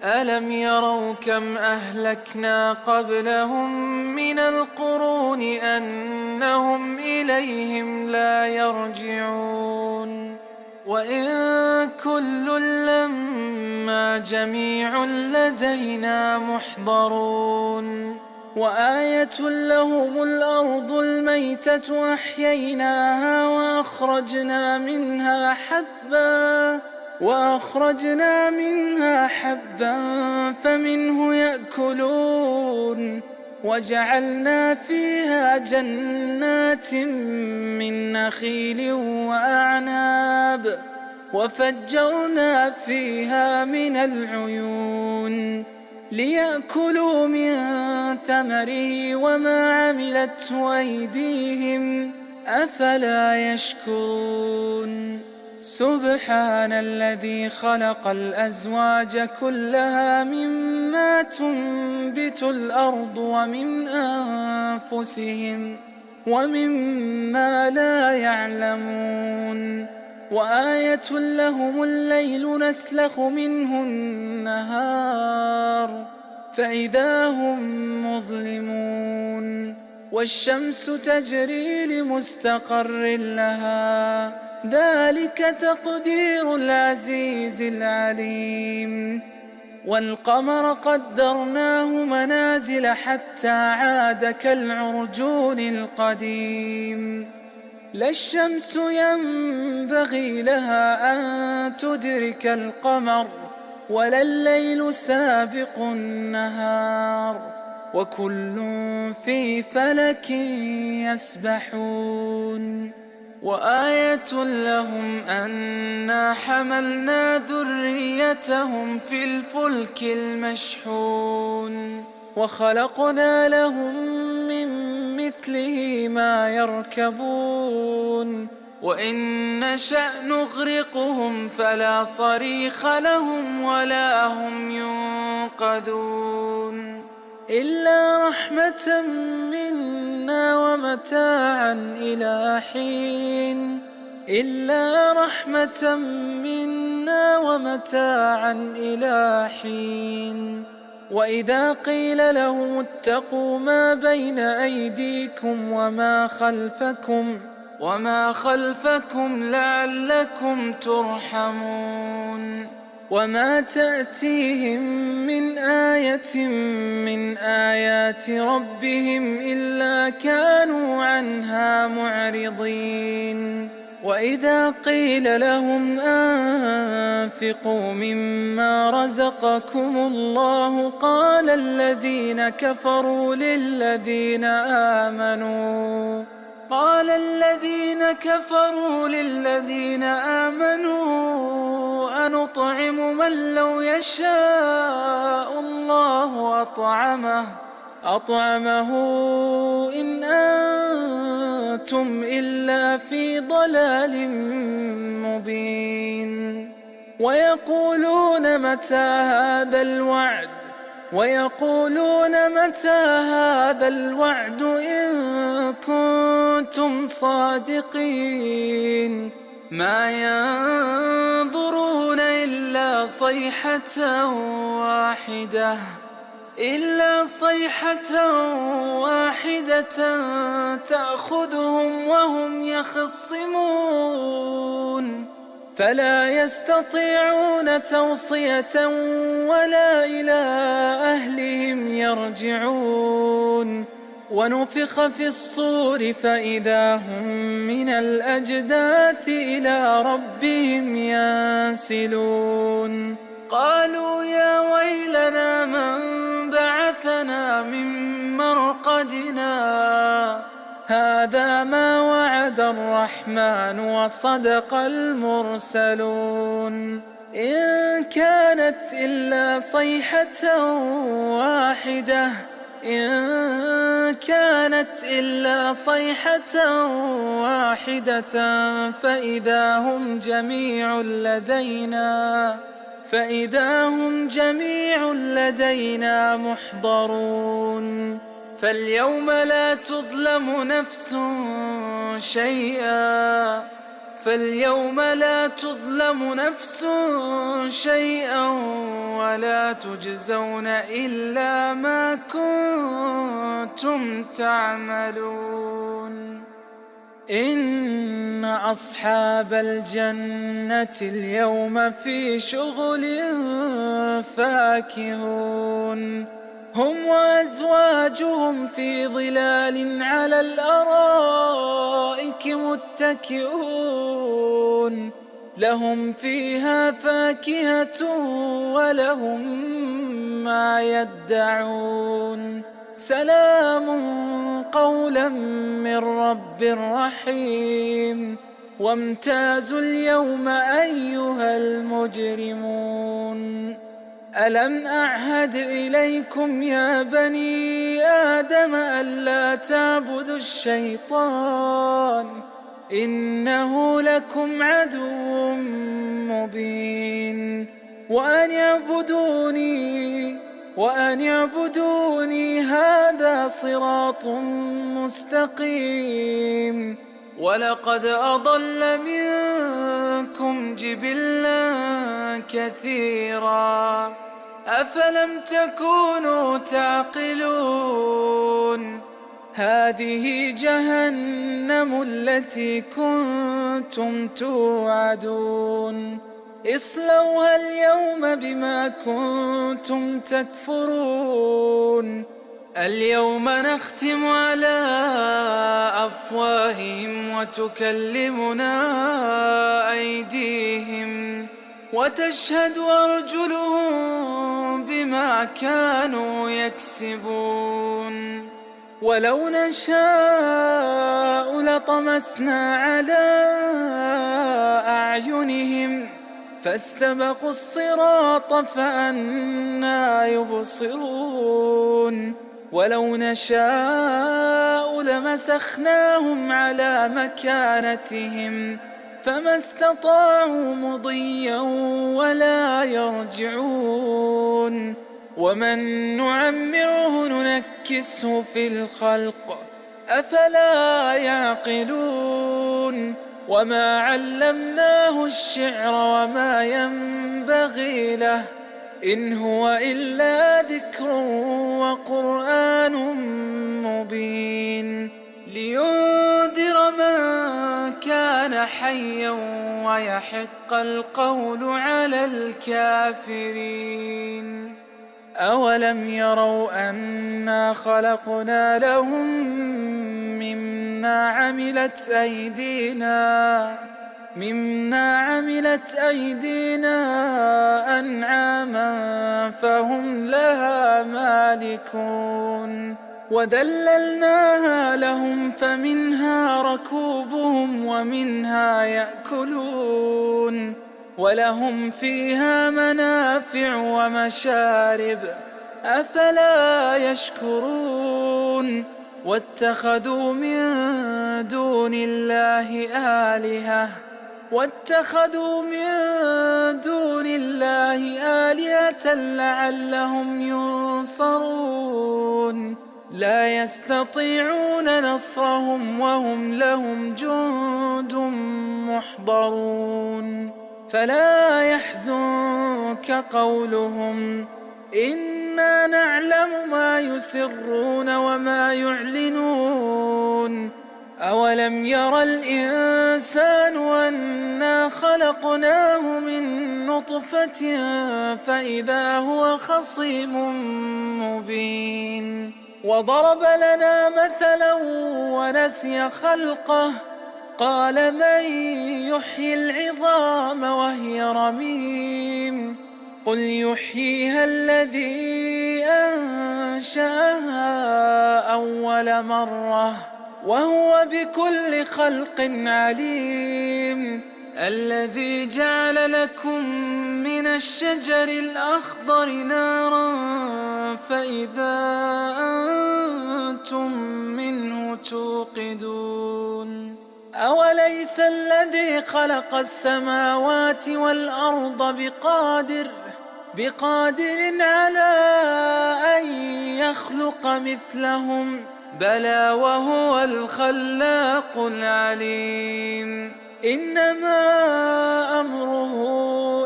ألم يروا كم أهلكنا قبلهم من القرون أنهم إليهم لا يرجعون. وإن كل لما جميع لدينا محضرون. وآية لهم الأرض الميتة أحييناها وأخرجنا منها حبا فمنه يأكلون. وجعلنا فيها جنات من نخيل وأعناب وفجرنا فيها من العيون ليأكلوا من ثمره وما عملته أيديهم أفلا يشكرون. سبحان الذي خلق الأزواج كلها مما تنبت الأرض ومن أنفسهم ومما لا يعلمون. وآية لهم الليل نسلخ منه النهار فإذا هم مظلمون. والشمس تجري لمستقر لها ذلك تقدير العزيز العليم. والقمر قدرناه منازل حتى عاد كالعرجون القديم. لا الشمس ينبغي لها أن تدرك القمر ولا الليل سابق النهار وكل في فلك يسبحون. وآية لهم أنا حملنا ذريتهم في الفلك المشحون وخلقنا لهم من مثله ما يركبون. وإن نشأ نغرقهم فلا صريخ لهم ولا هم ينقذون. إلا رحمة منا ومتاعا إلى حين. وإذا قيل لهم اتقوا ما بين أيديكم وما خلفكم لعلكم ترحمون. وما تأتيهم من آية من آيات ربهم إلا كانوا عنها معرضين. وإذا قيل لهم أنفقوا مما رزقكم الله قال الذين كفروا للذين آمنوا أنطعم من لو يشاء الله أطعمه إن أنتم إلا في ضلال مبين. ويقولون متى هذا الوعد إن كنتم صادقين. ما ينظرون إلا صيحة واحدة تأخذهم وهم يخصمون فلا يستطيعون توصية ولا إلى أهلهم يرجعون. ونفخ في الصور فإذا هم من الأجداث إلى ربهم ينسلون قالوا يا ويلنا من بعثنا من مرقدنا هذا ما وعد الرحمن وصدق المرسلون إن كانت إلا صيحة واحدة فإذا هم جميع لدينا محضرون فاليوم لا تظلم نفس شيئا ولا تجزون إلا ما كنتم تعملون إن أصحاب الجنة اليوم في شغل فاكهون هم وأزواجهم في ظلال على الأرائك متكئون لهم فيها فاكهة ولهم ما يدعون سلام قولا من رب رحيم وامتازوا اليوم أيها المجرمون ألم أعهد إليكم يا بني آدم ألا تعبدوا الشيطان إنه لكم عدو مبين وأن اعبدوني هذا صراط مستقيم ولقد أضل منكم جبلا كثيرا أفلم تكونوا تعقلون هذه جهنم التي كنتم توعدون اصلوها اليوم بما كنتم تكفرون اليوم نختم على أفواههم وتكلمنا أيديهم وتشهد أرجلهم بما كانوا يكسبون ولو نشاء لطمسنا على أعينهم فاستبقوا الصراط فأنى يبصرون ولو نشاء لمسخناهم على مكانتهم فما استطاعوا مضيا ولا يرجعون ومن نعمره ننكسه في الخلق أفلا يعقلون وما علمناه الشعر وما ينبغي له إن هو إلا ذكر وقرآن مبين لينذر من كان حيا ويحق القول على الكافرين أولم يروا أنا خلقنا لهم مما عملت أيدينا أنعاما فهم لها مالكون وذللناها لهم فمنها ركوبهم ومنها يأكلون ولهم فيها منافع ومشارب أفلا يشكرون واتخذوا من دون الله آلهة لعلهم ينصرون لا يستطيعون نصرهم وهم لهم جند محضرون فلا يحزنك قولهم إنا نعلم ما يسرون وما يعلنون أولم ير الإنسان أنا خلقناه من نطفة فإذا هو خصيم مبين وضرب لنا مثلا ونسي خلقه قال من يحيي العظام وهي رميم قل يحييها الذي أنشأها أول مرة وهو بكل خلق عليم الذي جعل لكم من الشجر الأخضر نارا فإذا أنتم منه توقدون أوليس الذي خلق السماوات والأرض بقادر على أن يخلق مثلهم بلى وهو الخلاق العليم إنما أمره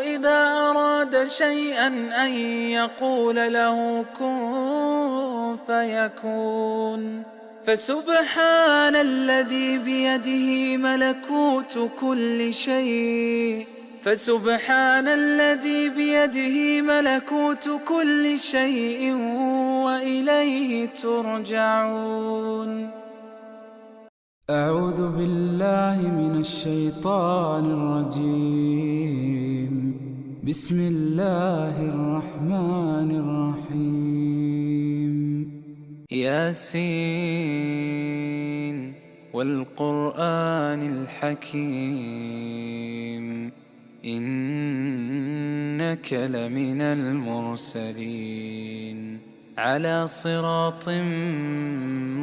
إذا أراد شيئا أن يقول له كن فيكون فسبحان الذي بيده ملكوت كل شيء وإليه ترجعون. أعوذ بالله من الشيطان الرجيم. بسم الله الرحمن الرحيم. ياسين والقرآن الحكيم إنك لمن المرسلين على صراط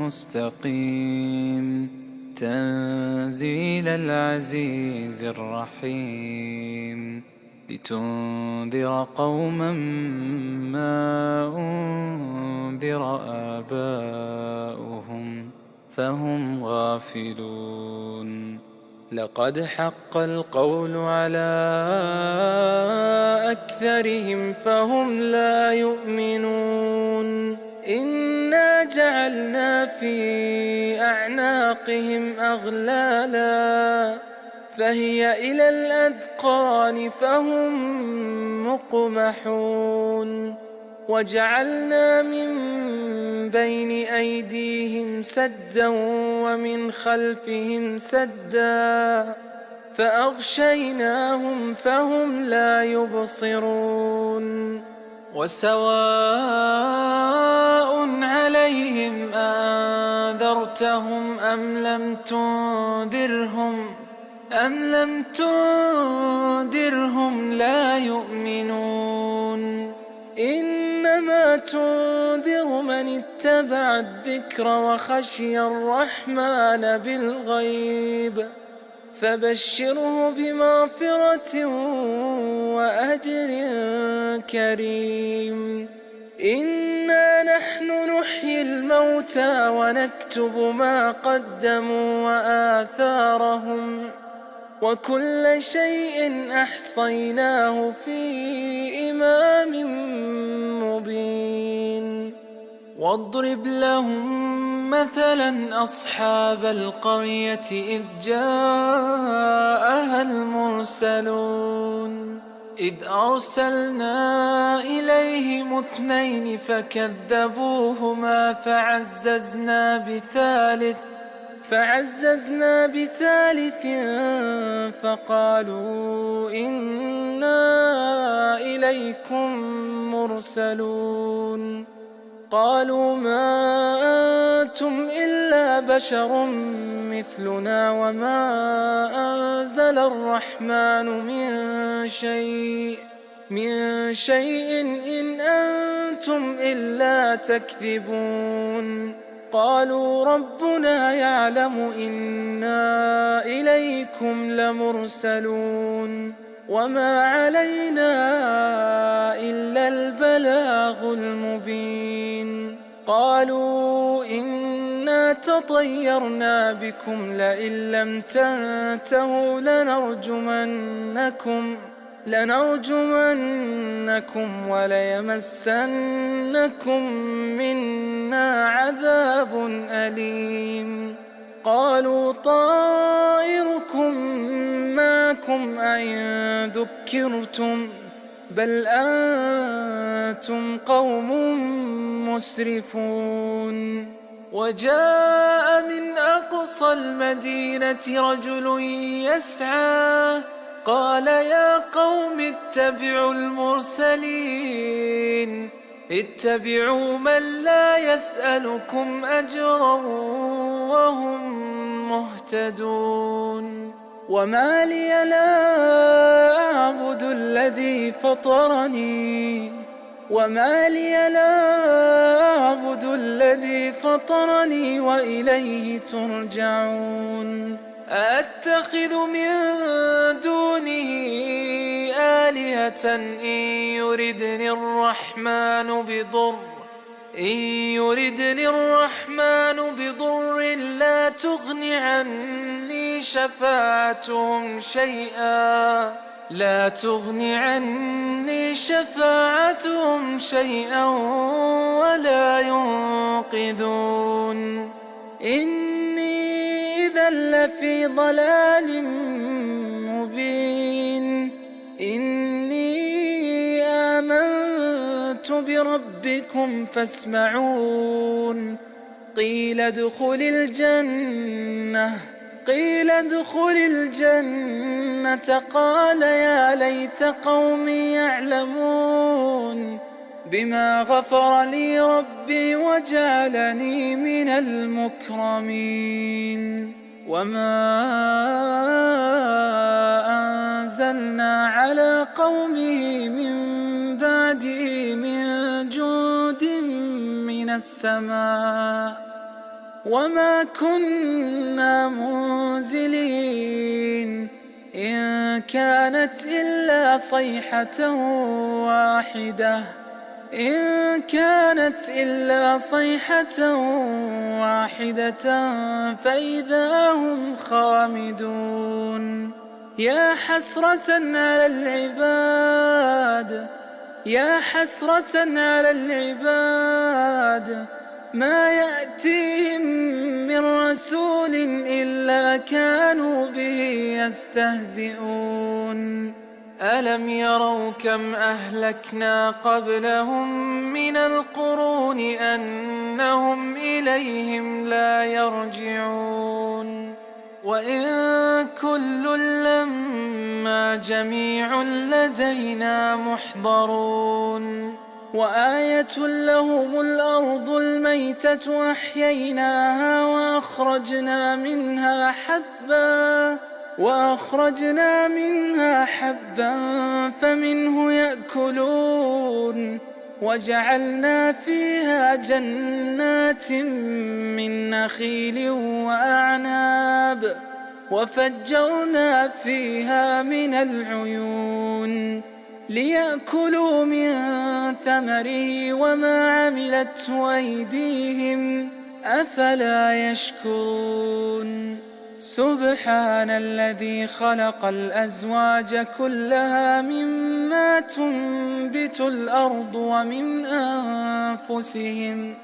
مستقيم تنزيل العزيز الرحيم لتنذر قوما ما أنذر آباؤهم فهم غافلون لقد حق القول على أكثرهم فهم لا يؤمنون إنا جعلنا في أعناقهم أغلالا فهي إلى الأذقان فهم مقمحون وجعلنا من بين أيديهم سدا ومن خلفهم سدا فأغشيناهم فهم لا يبصرون وسواء عليهم أنذرتهم أم لم تنذرهم لا يؤمنون إنما تنذر من اتبع الذكر وخشي الرحمن بالغيب فبشره بمغفرة وأجر كريم إنا نحن نحيي الموتى ونكتب ما قدموا وآثارهم وكل شيء أحصيناه في إمام مبين واضرب لهم مثلا أصحاب القرية إذ جاءها المرسلون إذ أرسلنا إليهم 2 فكذبوهما فعززنا بثالث فقالوا إنا إليكم مرسلون قالوا ما أنتم إلا بشر مثلنا وما أنزل الرحمن من شيء إن أنتم إلا تكذبون قالوا ربنا يعلم إنا إليكم لمرسلون وما علينا إلا البلاغ المبين قالوا إنا تطيرنا بكم لئن لم تنتهوا لنرجمنكم وليمسنكم منا عذاب أليم قالوا طائركم معكم أئن ذكرتم بل أنتم قوم مسرفون. وجاء من أقصى المدينة رجل يسعى قال يا قوم اتبعوا المرسلين اتبعوا من لا يسألكم أجرا وهم مهتدون. وما لي لا أعبد الذي فطرني وإليه ترجعون. أأتخذ من دونه آلهة إن يردني الرحمن بضر لا تغن عني شفاعتهم شيئا ولا ينقذون. إني إذا لفي ضلال مبين. إني آمنت بربكم فاسمعون. قيل ادخل الجنة قال يا ليت قومي يعلمون بما غفر لي ربي وجعلني من المكرمين. وما أنزلنا على قومه من بعده من جند من السماء وما كنا منزلين. إن كانت إلا صيحة واحدة فإذا هم خامدون. يا حسرة على العباد ما يأتيهم من رسول إلا كانوا به يستهزئون. ألم يروا كم أهلكنا قبلهم من القرون أنهم إليهم لا يرجعون. وإن كل لما جميع لدينا محضرون. وآية لهم الأرض الميتة أحييناها وأخرجنا منها حبا فمنه يأكلون. وجعلنا فيها جنات من نخيل وأعناب وفجرنا فيها من العيون ليأكلوا من ثمره وما عملته أيديهم أفلا يشكرون. سبحان الذي خلق الأزواج كلها مما تنبت الأرض ومن أنفسهم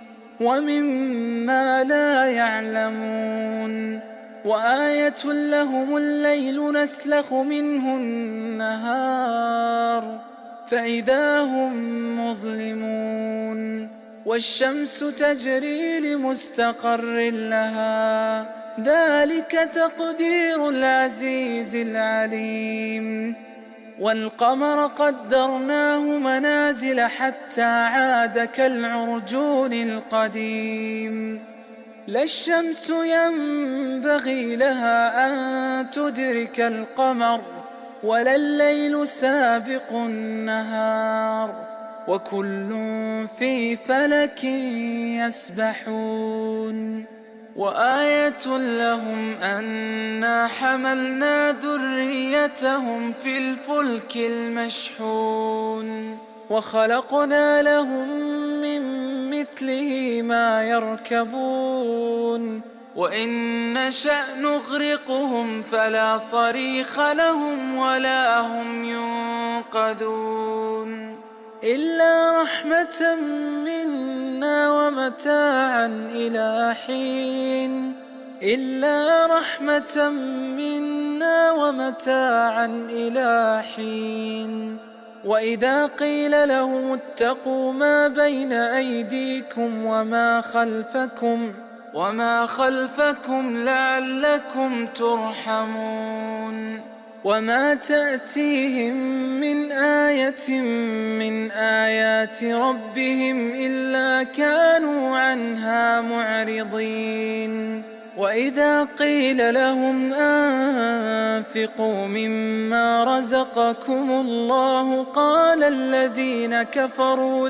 ومما لا يعلمون. وآية لهم الليل نسلخ منه النهار فإذا هم مظلمون. والشمس تجري لمستقر لها ذلك تقدير العزيز العليم. والقمر قدرناه منازل حتى عاد كالعرجون القديم. لا الشمس ينبغي لها أن تدرك القمر ولا الليل سابق النهار وكل في فلك يسبحون. وآية لهم أنا حملنا ذريتهم في الفلك المشحون وخلقنا لهم من مثله ما يركبون. وإن نشأ نغرقهم فلا صريخ لهم ولا هم ينقذون. إلا رحمة منا ومتاعا إلى حين. وإذا قيل لهم اتقوا ما بين أيديكم وما خلفكم لعلكم ترحمون وما تأتيهم من آية من آيات ربهم إلا كانوا عنها معرضين وإذا قيل لهم أنفقوا مما رزقكم الله قال الذين كفروا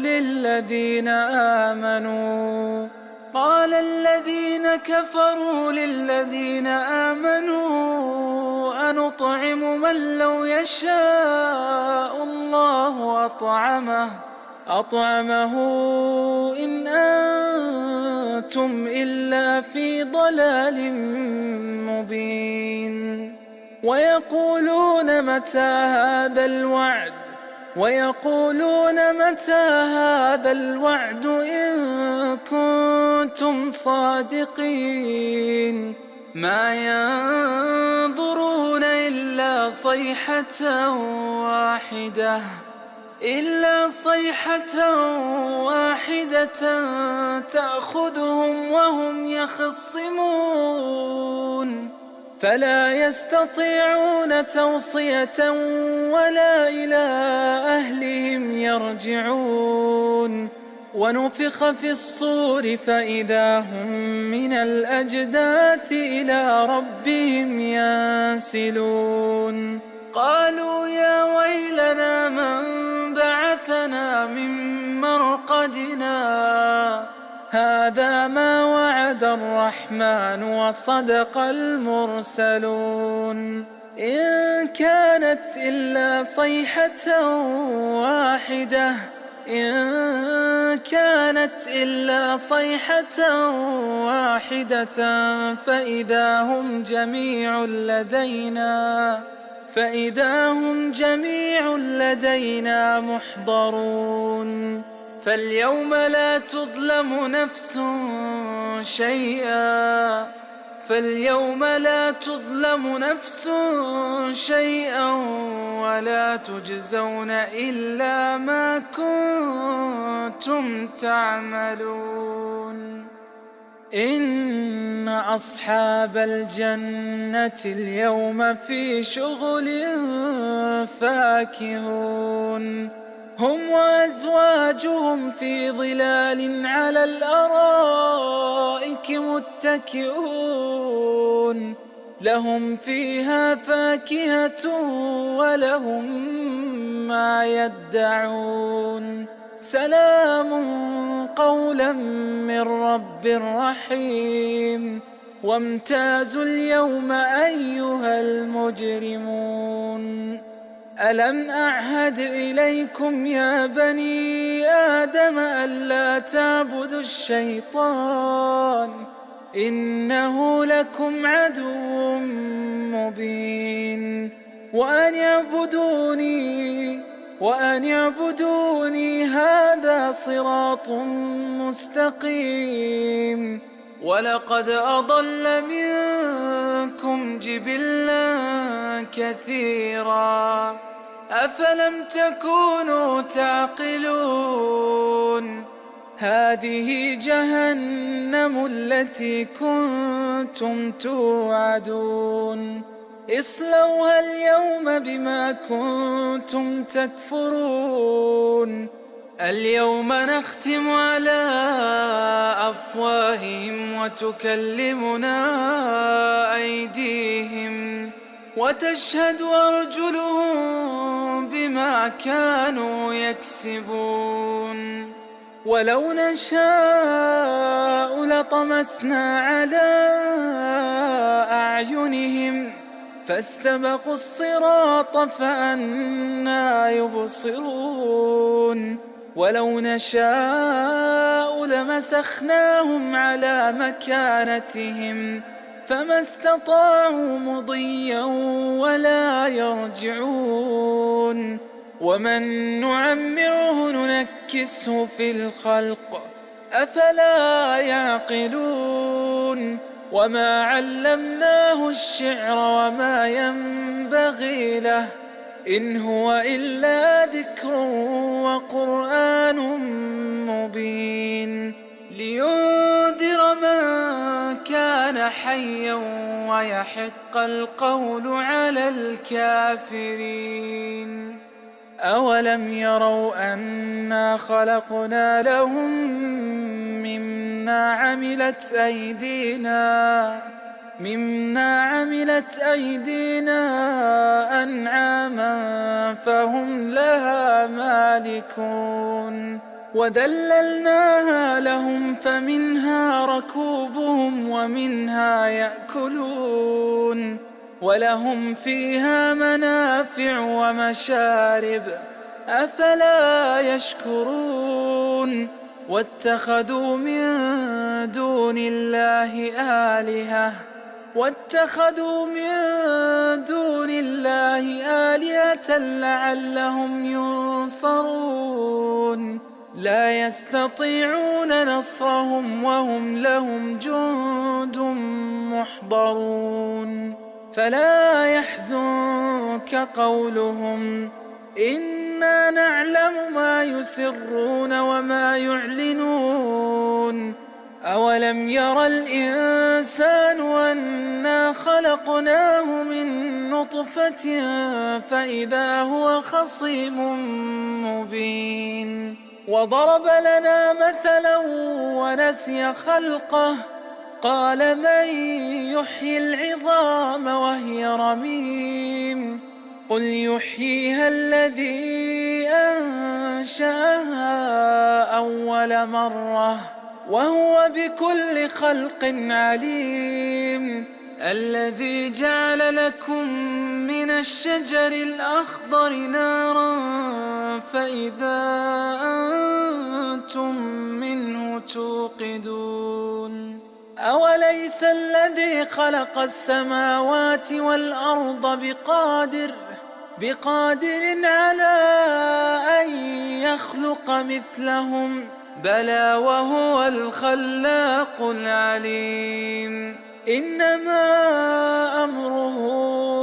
للذين آمنوا أنطعم من لو يشاء الله أطعمه إن أنتم إلا في ضلال مبين ويقولون متى هذا الوعد إن كنتم صادقين ما ينظرون إلا صيحة واحدة تأخذهم وهم يخصمون فلا يستطيعون توصية ولا إلى أهلهم يرجعون ونفخ في الصور فإذا هم من الأجداث إلى ربهم ينسلون قالوا يا ويلنا من بعثنا من مرقدنا هذا ما وعد الرحمن وصدق المرسلون إن كانت إلا صيحة واحدة فإذا هم جميع لدينا محضرون فاليوم لا تظلم نفس شيئا ولا تجزون إلا ما كنتم تعملون إن أصحاب الجنة اليوم في شغل فاكهون هم وأزواجهم في ظلال على الأرائك متكئون لهم فيها فاكهة ولهم ما يدعون سلام قولا من رب رحيم وامتازوا اليوم أيها المجرمون ألم أعهد إليكم يا بني آدم ألا تعبدوا الشيطان إنه لكم عدو مبين وأن اعبدوني هذا صراط مستقيم ولقد أضل منكم جبلا كثيرا أفلم تكونوا تعقلون هذه جهنم التي كنتم توعدون اصلوها اليوم بما كنتم تكفرون اليوم نختم على أفواههم وتكلمنا أيديهم وتشهد أرجلهم بما كانوا يكسبون ولو نشاء لطمسنا على أعينهم فاستبقوا الصراط فأنى يبصرون ولو نشاء لمسخناهم على مكانتهم فما استطاعوا مضيا ولا يرجعون ومن نعمره ننكسه في الخلق أفلا يعقلون وما علمناه الشعر وما ينبغي له إن هو إلا ذكر وقرآن مبين لينذر من كان حيا ويحق القول على الكافرين. أولم يروا أنا خلقنا لهم مما عملت أيدينا أنعاما فهم لها مالكون وذللناها لهم فمنها ركوبهم ومنها يأكلون ولهم فيها منافع ومشارب أفلا يشكرون. واتخذوا من دون الله آلهة لعلهم ينصرون لا يستطيعون نصرهم وهم لهم جند محضرون. فلا يحزنك قولهم إنا نعلم ما يسرون وما يعلنون. أولم ير الإنسان أنا خلقناه من نطفة فإذا هو خصيم مبين وضرب لنا مثلا ونسي خلقه قال من يحيي العظام وهي رميم قل يحييها الذي أنشأها أول مرة وهو بكل خلق عليم. الذي جعل لكم من الشجر الأخضر نارا فإذا أنتم منه توقدون. أوليس الذي خلق السماوات والأرض بقادر على أن يخلق مثلهم بلى وهو الخلاق العليم. إنما أمره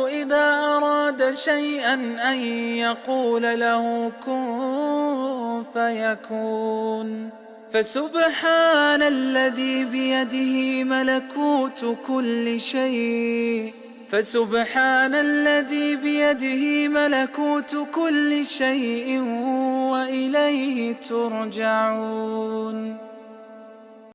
إذا أراد شيئا أن يقول له كن فيكون. فسبحان الذي بيده ملكوت كل شيء وإليه ترجعون.